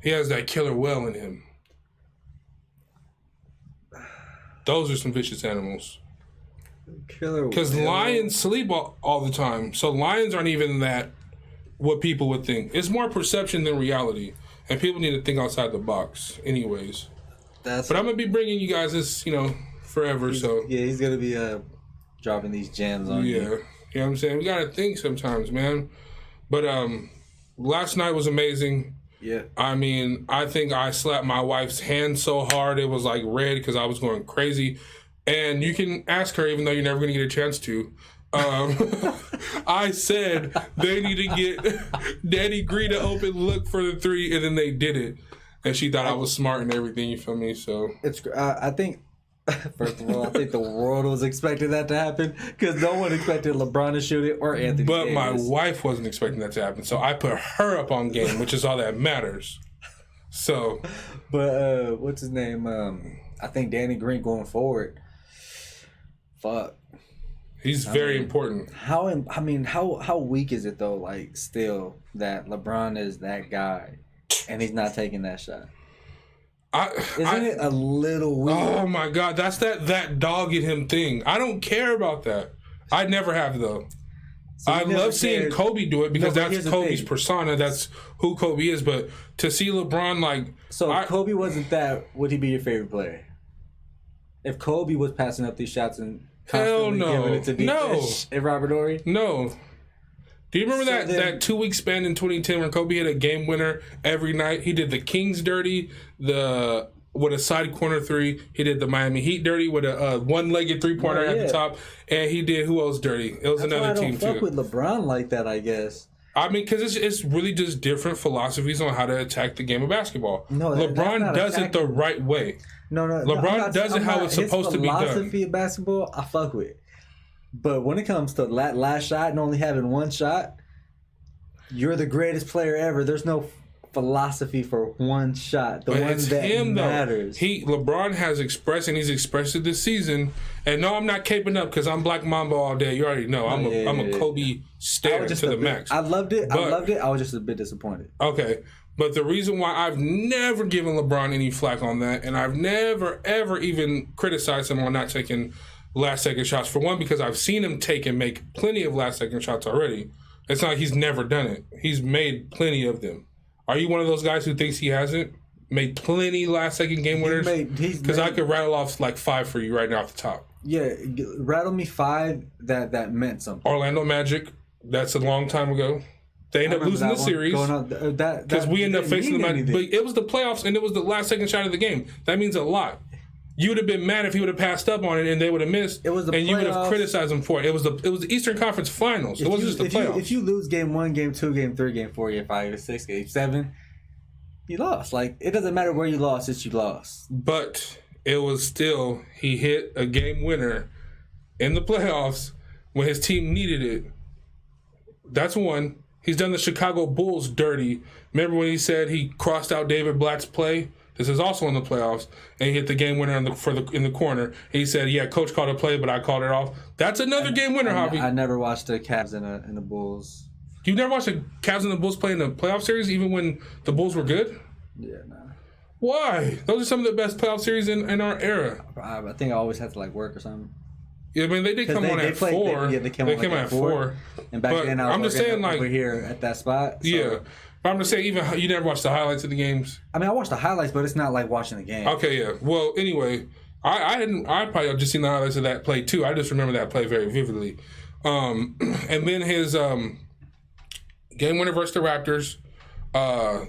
he has that killer whale in him. Those are some vicious animals. Because lions sleep all the time. So lions aren't even that what people would think. It's more perception than reality. And people need to think outside the box anyways. But I'm going to be bringing you guys this, forever. So yeah, he's going to be dropping these gems on you. You know what I'm saying? We got to think sometimes, man. But last night was amazing. Yeah. I mean, I think I slapped my wife's hand so hard it was like red because I was going crazy. And you can ask her, even though you're never going to get a chance to. I said they need to get Danny Green to open look for the 3, and then they did it. And she thought I was smart and everything, you feel me? So it's. I think, first of all, I think the world was expecting that to happen because no one expected LeBron to shoot it or Anthony But Davis. My wife wasn't expecting that to happen, so I put her up on game, which is all that matters. So. But what's his name? I think Danny Green going forward. Fuck. He's very important. How weak is it though? Like still that LeBron is that guy, and he's not taking that shot. Isn't it a little weak? Oh my God, that's that dog in him thing. I don't care about that. I never have though. So I love seeing Kobe do it because that's Kobe's persona. That's who Kobe is. But to see LeBron if Kobe wasn't that, would he be your favorite player? If Kobe was passing up these shots and constantly giving it to D-Fish and Robert Horry? No. Do you remember that 2-week span in 2010 when Kobe hit a game winner every night? He did the Kings dirty, with a side corner 3. He did the Miami Heat dirty with a one-legged 3-pointer at the top, and he did who else dirty? It was another team too. I don't fuck with LeBron like that, I guess. I mean, because it's really just different philosophies on how to attack the game of basketball. No, LeBron does it the right way. No. LeBron does it how it's supposed to be done. His philosophy of basketball, I fuck with. But when it comes to last shot and only having one shot, you're the greatest player ever. There's no philosophy for one shot. The one that matters. LeBron has expressed, and he's expressed it this season. And no, I'm not caping up because I'm Black Mamba all day. You already know. I'm a Kobe stare to the max. I loved it. I was just a bit disappointed. Okay. But the reason why I've never given LeBron any flack on that, and I've never, ever even criticized him on not taking last-second shots, for one, because I've seen him take and make plenty of last-second shots already. It's not like he's never done it. He's made plenty of them. Are you one of those guys who thinks he hasn't made plenty last-second game winners? Because I could rattle off like 5 for you right now off the top. Yeah, rattle me 5 that meant something. Orlando Magic, that's a long time ago. They ended up losing the series because we ended up facing them. But it was the playoffs, and it was the last-second shot of the game. That means a lot. You would have been mad if he would have passed up on it and they would have missed. It was the and playoffs. You would have criticized him for it. It was the Eastern Conference Finals. It wasn't just the playoffs. If you lose game 1, game 2, game 3, game 4, game 5, game 6, game 7, you lost. Like, it doesn't matter where you lost, it's you lost. But it was still, he hit a game winner in the playoffs when his team needed it. That's one. He's done the Chicago Bulls dirty. Remember when he said he crossed out David Blatt's play? This is also in the playoffs, and he hit the game winner in the corner. He said, "Yeah, coach called a play, but I called it off." That's another game winner, Javi. I never watched the Cavs and the Bulls. You never watched the Cavs and the Bulls play in the playoff series, even when the Bulls were good? Yeah, nah. Why? Those are some of the best playoff series in our era. I think I always had to work or something. I mean, they did come on at 4. They came on at 4. And back then, I was over here at that spot. So. Yeah. But I'm just saying, even you never watched the highlights of the games? I mean, I watched the highlights, but it's not like watching the game. Okay, yeah. Well, anyway, I probably just seen the highlights of that play, too. I just remember that play very vividly. And then his game winner versus the Raptors,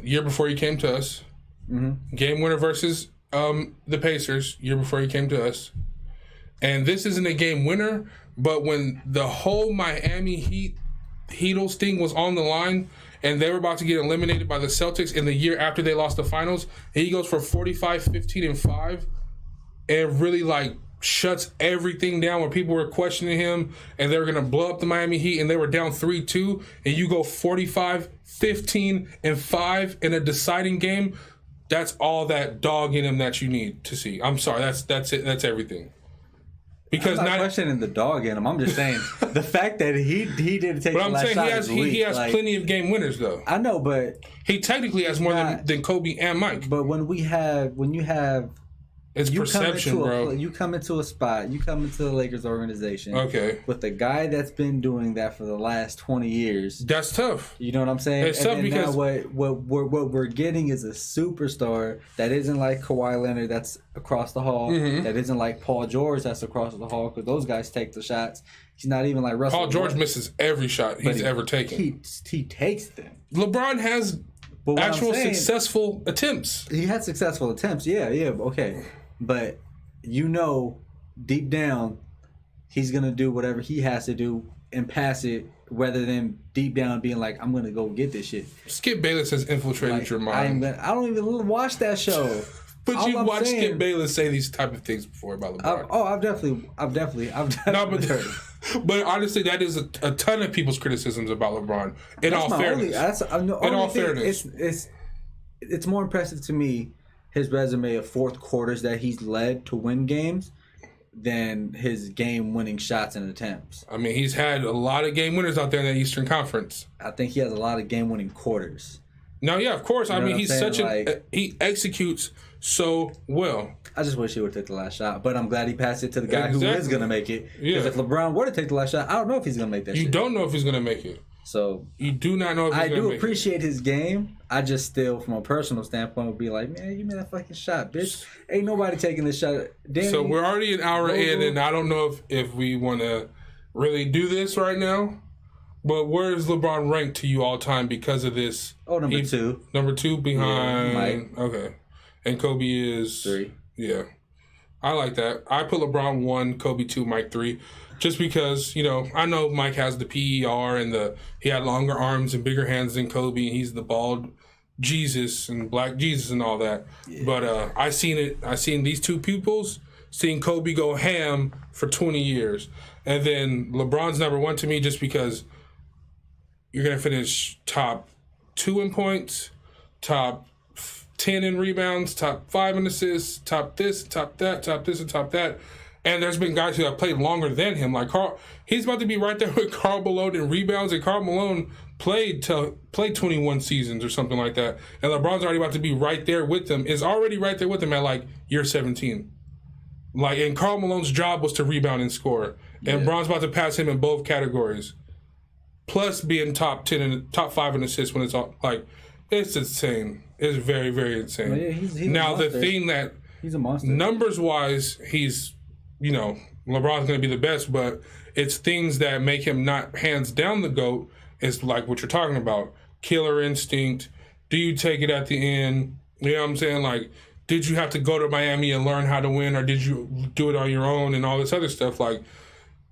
year before he came to us. Mm-hmm. Game winner versus the Pacers, year before he came to us. And this isn't a game winner, but when the whole Miami Heatles thing was on the line and they were about to get eliminated by the Celtics in the year after they lost the finals, he goes for 45, 15, and 5 and really like shuts everything down when people were questioning him and they were going to blow up the Miami Heat and they were down 3-2 and you go 45, 15, and 5 in a deciding game. That's all that dog in him that you need to see. I'm sorry, that's it. That's everything. Because I'm not questioning the dog in him. I'm just saying the fact that he didn't take. But I'm saying he has like, plenty of game winners though. I know, but he technically has more than Kobe and Mike. But when you have. It's perception, bro. You come into a spot, you come into the Lakers organization. Okay. With a guy that's been doing that for the last 20 years. That's tough. You know what I'm saying? It's tough because now what we're getting is a superstar that isn't like Kawhi Leonard that's across the hall. Mm-hmm. That isn't like Paul George that's across the hall because those guys take the shots. He's not even like Russell. Paul George misses every shot he's ever taken. He takes them. LeBron has actual successful attempts. He had successful attempts. Yeah, okay. But you know, deep down, he's going to do whatever he has to do and pass it rather than deep down being like, I'm going to go get this shit. Skip Bayless has infiltrated your mind. I don't even watch that show. But you've watched Skip Bayless say these type of things before about LeBron. I've definitely heard it. But honestly, that is a ton of people's criticisms about LeBron. In all fairness. It's more impressive to me his resume of fourth quarters that he's led to win games than his game-winning shots and attempts. I mean, he's had a lot of game winners out there in the Eastern Conference. I think he has a lot of game-winning quarters. No, yeah, of course. I mean, he's he executes so well. I just wish he would have taken the last shot, but I'm glad he passed it to the guy who is going to make it. Because if LeBron were to take the last shot, I don't know if he's going to make that shit. You don't know if he's going to make it. So you do not know if he's going to make it. I do appreciate his game. I just still, from a personal standpoint, would be like, man, you made that fucking shot, bitch. Ain't nobody taking this shot. So we're already an hour in, and I don't know if we want to really do this right now. But where is LeBron ranked to you all time because of this? Oh, number 2. Number 2 behind Mike. Okay. And Kobe is 3. Yeah. I like that. I put LeBron 1, Kobe 2, Mike 3. Just because, I know Mike has the PER and he had longer arms and bigger hands than Kobe, and he's the bald Jesus and black Jesus and all that. Yeah. But I seen these two pupils, seen Kobe go ham for 20 years. And then LeBron's number 1 to me just because you're going to finish top 2 in points, top 10 in rebounds, top 5 in assists, top this, top that, top this, and top that. And there's been guys who have played longer than him. Like he's about to be right there with Karl Malone in rebounds, and Karl Malone played 21 seasons or something like that. And LeBron's already about to be right there with him. Is already right there with him at like year 17. And Karl Malone's job was to rebound and score. And LeBron's about to pass him in both categories. Plus being top 10 and top 5 in assists when it's all like it's insane. It's very, very insane. Well, yeah, he's now the thing that he's a monster. Numbers wise, he's LeBron's going to be the best, but it's things that make him not hands down the GOAT is like what you're talking about. Killer instinct. Do you take it at the end? You know what I'm saying? Like, did you have to go to Miami and learn how to win, or did you do it on your own and all this other stuff? Like,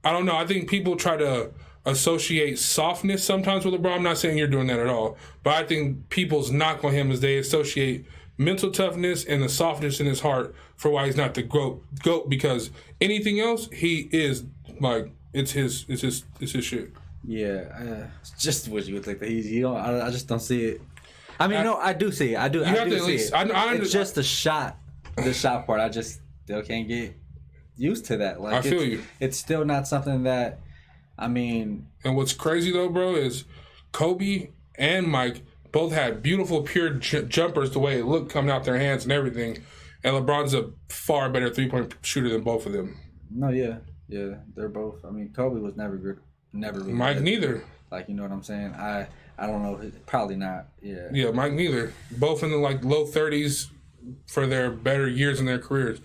I don't know. I think people try to associate softness sometimes with LeBron. I'm not saying you're doing that at all, but I think people's knock on him is they associate mental toughness and the softness in his heart for why he's not the GOAT because anything else he is like it's his shit. Yeah, just wish you would think that I just don't see it. I mean, no, I do see it. I do see it. It's just the shot part. I just still can't get used to that. Like, I feel you. It's still not something that, I mean. And what's crazy though, bro, is Kobe and Mike both had beautiful, pure jumpers the way it looked coming out their hands and everything. And LeBron's a far better 3-point shooter than both of them. No, yeah. Yeah, they're both. I mean, Kobe was never good. Never really Mike good. neither. Like, you know what I'm saying? I don't know. Probably not. Yeah. Yeah, Mike neither. Both in the like low 30s for their better years in their careers.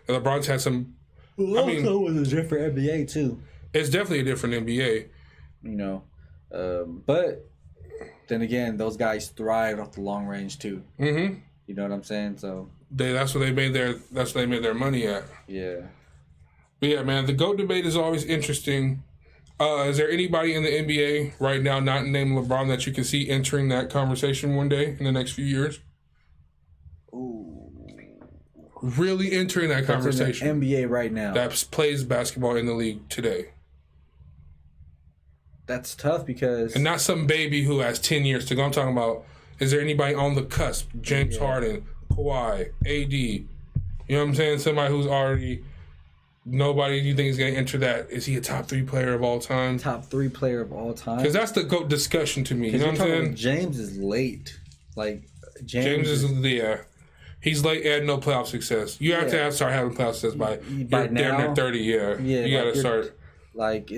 And LeBron's had some. Well, it was a different NBA too. It's definitely a different NBA. You know, but then again, those guys thrive off the long range too. Mm-hmm. You know what I'm saying? So that's what they made their money at. Yeah. But yeah, man, the GOAT debate is always interesting. Is there anybody in the NBA right now not named LeBron that you can see entering that conversation one day in the next few years? Ooh. Really entering that conversation. In the NBA right now. That plays basketball in the league today. That's tough because... And not some baby who has 10 years to go. I'm talking about, is there anybody on the cusp? James Harden, Kawhi, AD. You know what I'm saying? Somebody who's already... Nobody you think is going to enter that. Is he a top 3 player of all time? Top 3 player of all time? Because that's the GOAT discussion to me. You know what I'm saying? James is late. Like, James is yeah. He's late and no playoff success. You have to start having playoff success by now, damn near 30, yeah. You got to start. Like,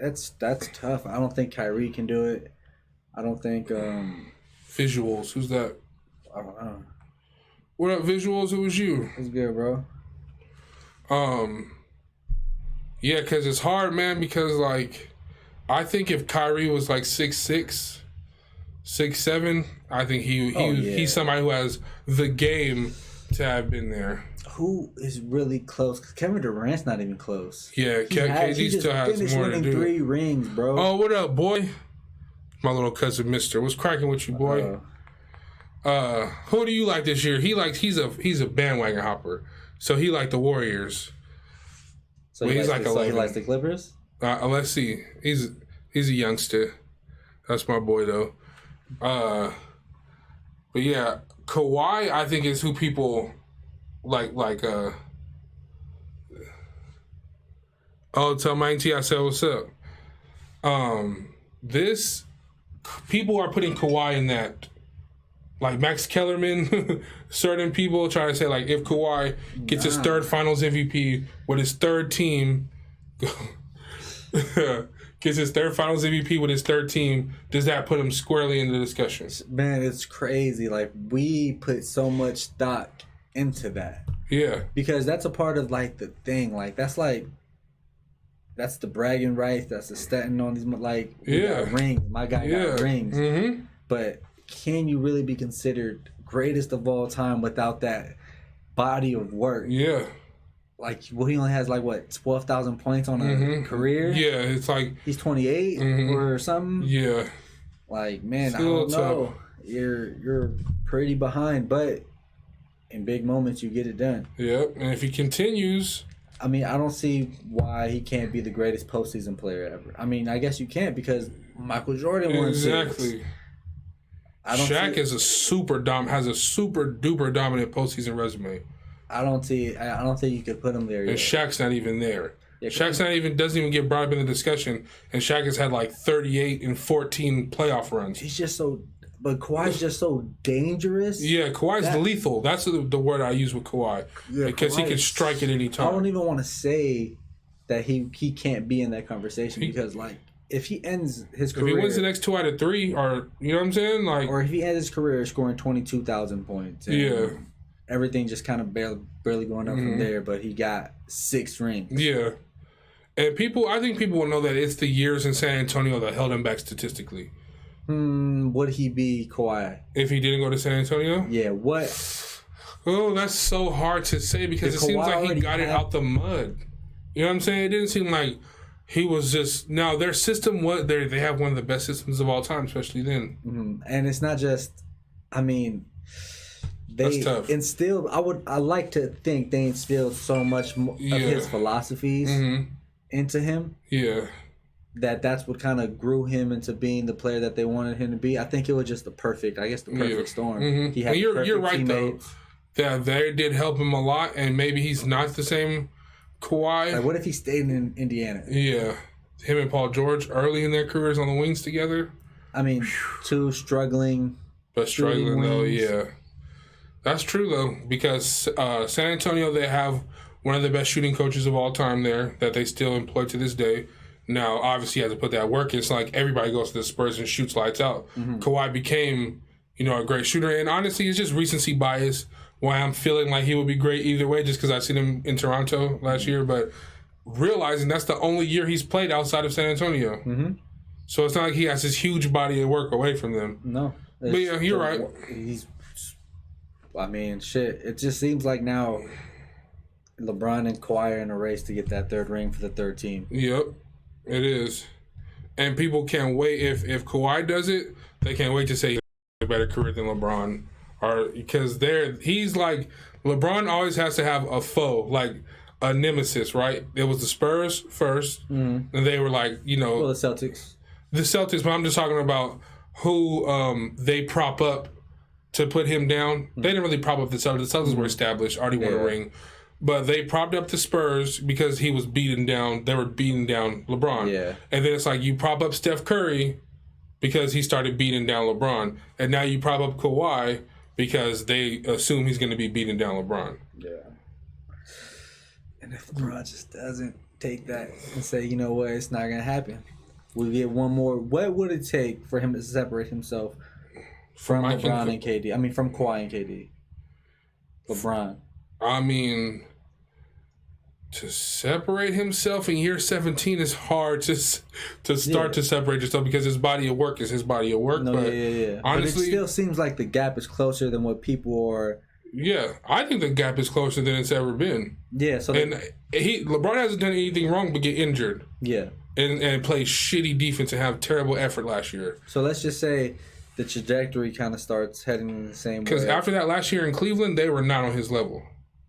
that's tough. I don't think Kyrie can do it. I don't think... Visuals. Who's that? I don't know. What up, Visuals? It was you. It's good, bro. Yeah, because it's hard, man, because, like, I think if Kyrie was, like, 6'6", 6'7", I think he's somebody who has the game to have been there. Who is really close? Because Kevin Durant's not even close. Yeah, KD still has more to do. 3 rings, bro. Oh, what up, boy? My little cousin, Mister. What's cracking with you, boy? Who do you like this year? He's a bandwagon hopper. So he like the Warriors. So he's like 11. So he likes the Clippers? Let's see. He's a youngster. That's my boy though. But yeah, Kawhi I think is who people like tell my auntie I said what's up. This people are putting Kawhi in that. Like Max Kellerman, certain people try to say, like, if Kawhi gets his 3rd Finals MVP with his 3rd team, does that put him squarely in the discussion? Man, it's crazy. Like, we put so much stock into that. Yeah. Because that's a part of, like, the thing. Like, that's the bragging rights. That's the statting on these, like, we got rings. My guy got rings. Mm-hmm. But... can you really be considered greatest of all time without that body of work? Yeah. Like, well, he only has, 12,000 points on a career? Yeah, it's like... he's 28 or something? Yeah. Like, man, I don't know. You're pretty behind, but in big moments, you get it done. Yep, and if he continues... I mean, I don't see why he can't be the greatest postseason player ever. I mean, I guess you can't because Michael Jordan won 6. Exactly. Shaq has a super duper dominant postseason resume. I don't think you could put him there yet. And Shaq's not even there. Yeah, Shaq's doesn't even get brought up in the discussion. And Shaq has had like 38 and 14 playoff runs. He's just but Kawhi's just so dangerous. Yeah, Kawhi's lethal. That's the word I use with Kawhi. Yeah, because he can strike at any time. I don't even want to say that he can't be in that conversation because if he ends his career... if he wins the next 2 out of 3, or... you know what I'm saying? Or if he ends his career scoring 22,000 points. And everything just kind of barely going up from there, but he got 6 rings. Yeah. And I think people will know that it's the years in San Antonio that held him back statistically. Would he be Kawhi? If he didn't go to San Antonio? Yeah, what? Oh, that's so hard to say because it seems like he got it out the mud. You know what I'm saying? It didn't seem like... he was just... now, their system, they have one of the best systems of all time, especially then. Mm-hmm. And it's not just... I mean... They instilled... I like to think they instilled so much of his philosophies into him. Yeah. That's what kind of grew him into being the player that they wanted him to be. I think it was just the perfect storm. Mm-hmm. He had you're right, teammates. Though. That they did help him a lot, and maybe he's not the same... Kawhi. Like, what if he stayed in Indiana? Yeah. Him and Paul George early in their careers on the wings together. I mean, 2 struggling. But struggling, though, yeah. That's true, though, because San Antonio, they have one of the best shooting coaches of all time there that they still employ to this day. Now, obviously, he has to put that work in. It's like everybody goes to the Spurs and shoots lights out. Kawhi became, a great shooter. And honestly, it's just recency bias why I'm feeling like he would be great either way just because I've seen him in Toronto last year. But realizing that's the only year he's played outside of San Antonio. So it's not like he has this huge body of work away from them. No. But yeah, you're right. Shit. It just seems like now LeBron and Kawhi are in a race to get that third ring for the third team. Yep, it is. And people can't wait. If Kawhi does it, they can't wait to say he has a better career than LeBron. Because he's like, LeBron always has to have a foe, like a nemesis, right? It was the Spurs first, and they were like, Well, the Celtics. The Celtics, but I'm just talking about who they prop up to put him down. They didn't really prop up the Celtics. The Celtics were established, already won a ring. But they propped up the Spurs because he was beating down. They were beating down LeBron. Yeah. And then it's like you prop up Steph Curry because he started beating down LeBron. And now you prop up Kawhi because they assume he's going to be beating down LeBron. Yeah. And if LeBron just doesn't take that and say, you know what, it's not going to happen. We get one more. What would it take for him to separate himself from LeBron and KD? I mean, from Kawhi and KD. LeBron. I mean, to separate himself in year 17 is hard to start to separate yourself because his body of work is his body of work. No, but Honestly, but it still seems like the gap is closer than what people are. Yeah, I think the gap is closer than it's ever been. Yeah, so LeBron hasn't done anything wrong but get injured. Yeah. And play shitty defense and have terrible effort last year. So let's just say the trajectory kind of starts heading in the same way. Because after that last year in Cleveland, they were not on his level.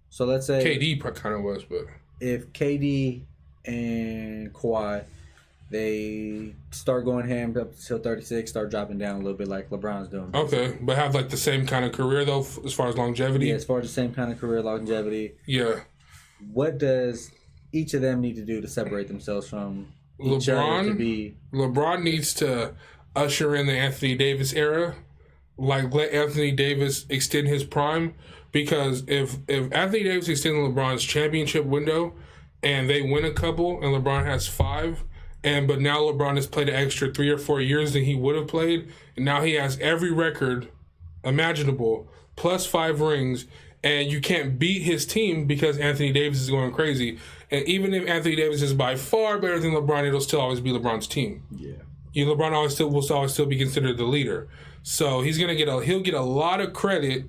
So let's say KD kind of was, but if KD and Kawhi, they start going ham up until 36, start dropping down a little bit like LeBron's doing. Okay, but have like the same kind of career though, as far as longevity. Yeah, as far as the same kind of career longevity. Yeah. What does each of them need to do to separate themselves from each other to be? LeBron needs to usher in the Anthony Davis era, like let Anthony Davis extend his prime. Because if Anthony Davis extended LeBron's championship window and they win a couple and LeBron has 5, but now LeBron has played an extra 3 or 4 years than he would have played, and now he has every record imaginable, plus 5 rings, and you can't beat his team because Anthony Davis is going crazy. And even if Anthony Davis is by far better than LeBron, it'll still always be LeBron's team. Yeah. LeBron will always still be considered the leader. So he'll get a lot of credit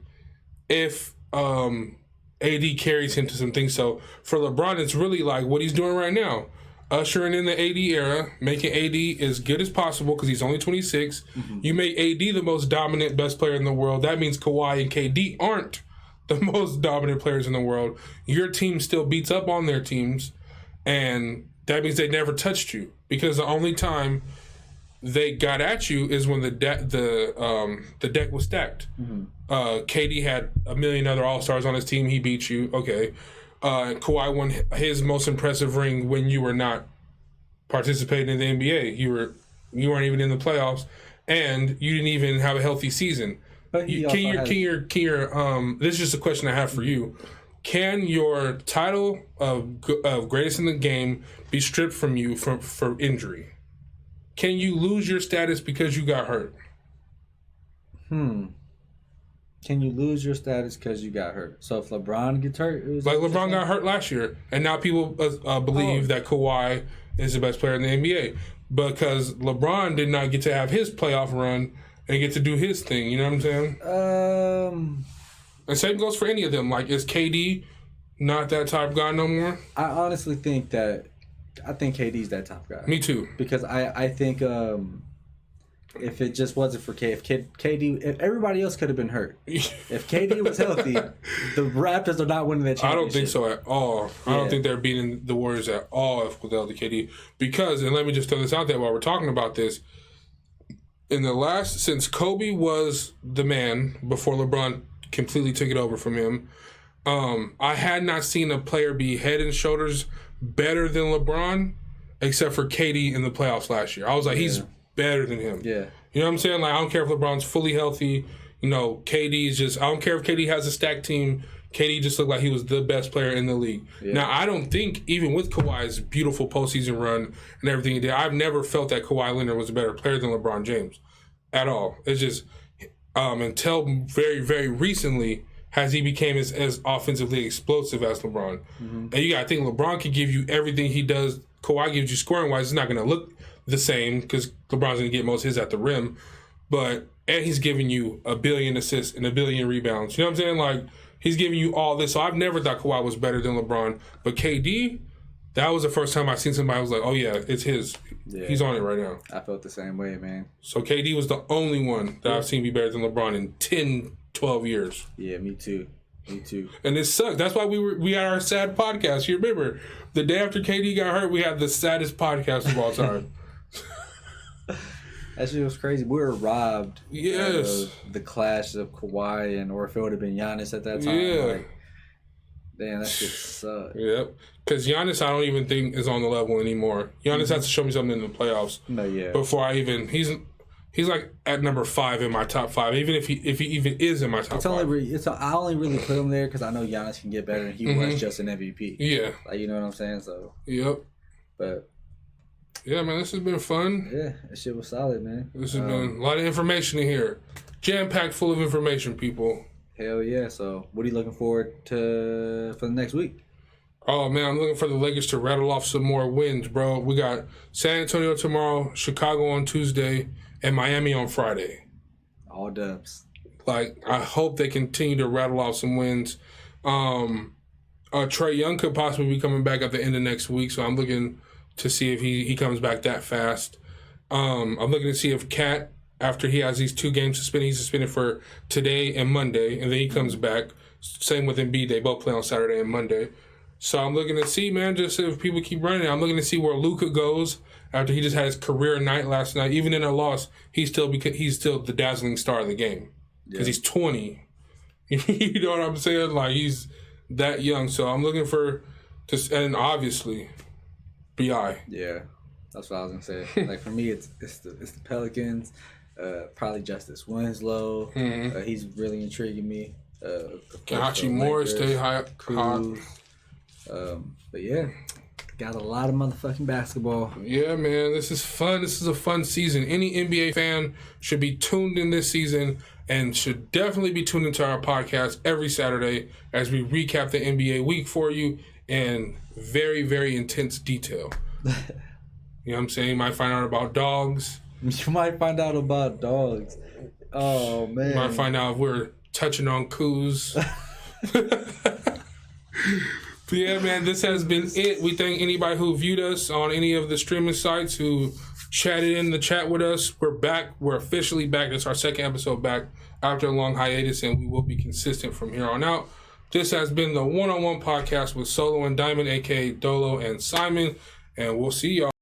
if AD carries him to some things. So for LeBron, it's really like what he's doing right now, ushering in the AD era, making AD as good as possible because he's only 26. You make AD the most dominant, best player in the world. That means Kawhi and KD aren't the most dominant players in the world. Your team still beats up on their teams, and that means they never touched you because the only time they got at you is when the deck was stacked. KD had a million other All-Stars on his team. He beat you. Okay. Kawhi won his most impressive ring when you were not participating in the NBA. You weren't even in the playoffs, and you didn't even have a healthy season. But this is just a question I have for you. Can your title of greatest in the game be stripped from you for injury? Can you lose your status because you got hurt? Can you lose your status because you got hurt? So if LeBron gets hurt... Like LeBron got hurt last year, and now people believe that Kawhi is the best player in the NBA because LeBron did not get to have his playoff run and get to do his thing. You know what I'm saying? And same goes for any of them. Like, is KD not that type guy no more? I honestly think KD's that top guy. Me too. Because I think if it just wasn't for KD, if everybody else could have been hurt. If KD was healthy, the Raptors are not winning that championship. I don't think so at all. Yeah. I don't think they're beating the Warriors at all without the KD. Because, and let me just throw this out there while we're talking about this, since Kobe was the man before LeBron completely took it over from him, I had not seen a player be head and shoulders better than LeBron, except for KD in the playoffs last year. I was like, he's better than him. Yeah. You know what I'm saying? Like, I don't care if LeBron's fully healthy. KD's just, I don't care if KD has a stacked team. KD just looked like he was the best player in the league. Yeah. Now, I don't think, even with Kawhi's beautiful postseason run and everything he did, I've never felt that Kawhi Leonard was a better player than LeBron James at all. It's just until very, very recently has he became as offensively explosive as LeBron. Mm-hmm. And you got to think LeBron can give you everything he does. Kawhi gives you scoring-wise. It's not going to look the same because LeBron's going to get most his at the rim. And he's giving you 1 billion assists and 1 billion rebounds. You know what I'm saying? Like, he's giving you all this. So I've never thought Kawhi was better than LeBron. But KD, that was the first time I seen somebody who was like, oh, yeah, it's his. Yeah. He's on it right now. I felt the same way, man. So KD was the only one that I've seen be better than LeBron in 10, 12 years. Yeah, me too. And it sucked. That's why we had our sad podcast. You remember, the day after KD got hurt, we had the saddest podcast of all time. That shit was crazy. We were robbed. Yes. Of the clash of Kawhi or if it would have been Giannis at that time. Yeah. Like, damn, that shit sucked. Yep. Because Giannis, I don't even think is on the level anymore. Giannis has to show me something in the playoffs. No, yeah. Before I even he's like at number 5 in my top 5. Even if he even is in my top 5. I only really put him there because I know Giannis can get better and he was just an MVP. Yeah. Like, you know what I'm saying? So. Yep. But. Yeah, man, this has been fun. Yeah, that shit was solid, man. This has been a lot of information in here. Jam-packed full of information, people. Hell yeah. So, what are you looking forward to for the next week? Oh, man, I'm looking for the Lakers to rattle off some more wins, bro. We got San Antonio tomorrow, Chicago on Tuesday, and Miami on Friday. All dubs. Like, I hope they continue to rattle off some wins. Trae Young could possibly be coming back at the end of next week, so I'm looking to see if he comes back that fast. I'm looking to see if Cat, after he has these 2 games suspended, he's suspended for today and Monday, and then he comes back. Same with Embiid. They both play on Saturday and Monday. So I'm looking to see, man, just if people keep running. I'm looking to see where Luka goes after he just had his career night last night. Even in a loss, he's still the dazzling star of the game because he's 20. You know what I'm saying? Like, he's that young. So I'm looking for and obviously B.I. Yeah, that's what I was gonna say. Like, for me, it's the Pelicans. Probably Justice Winslow. Mm-hmm. He's really intriguing me. Hachi Morris stay high. But yeah, got a lot of motherfucking basketball. Yeah, man, this is fun. This is a fun season. Any NBA fan should be tuned in this season and should definitely be tuned into our podcast every Saturday as we recap the NBA week for you in very, very intense detail. You know what I'm saying? You might find out about dogs. You might find out about dogs. Oh, man. You might find out if we're touching on coos. But yeah, man, this has been it. We thank anybody who viewed us on any of the streaming sites, who chatted in the chat with us. We're back. We're officially back. It's our second episode back after a long hiatus, and we will be consistent from here on out. This has been the one-on-one podcast with Solo and Diamond, a.k.a. Dolo and Simon, and we'll see y'all.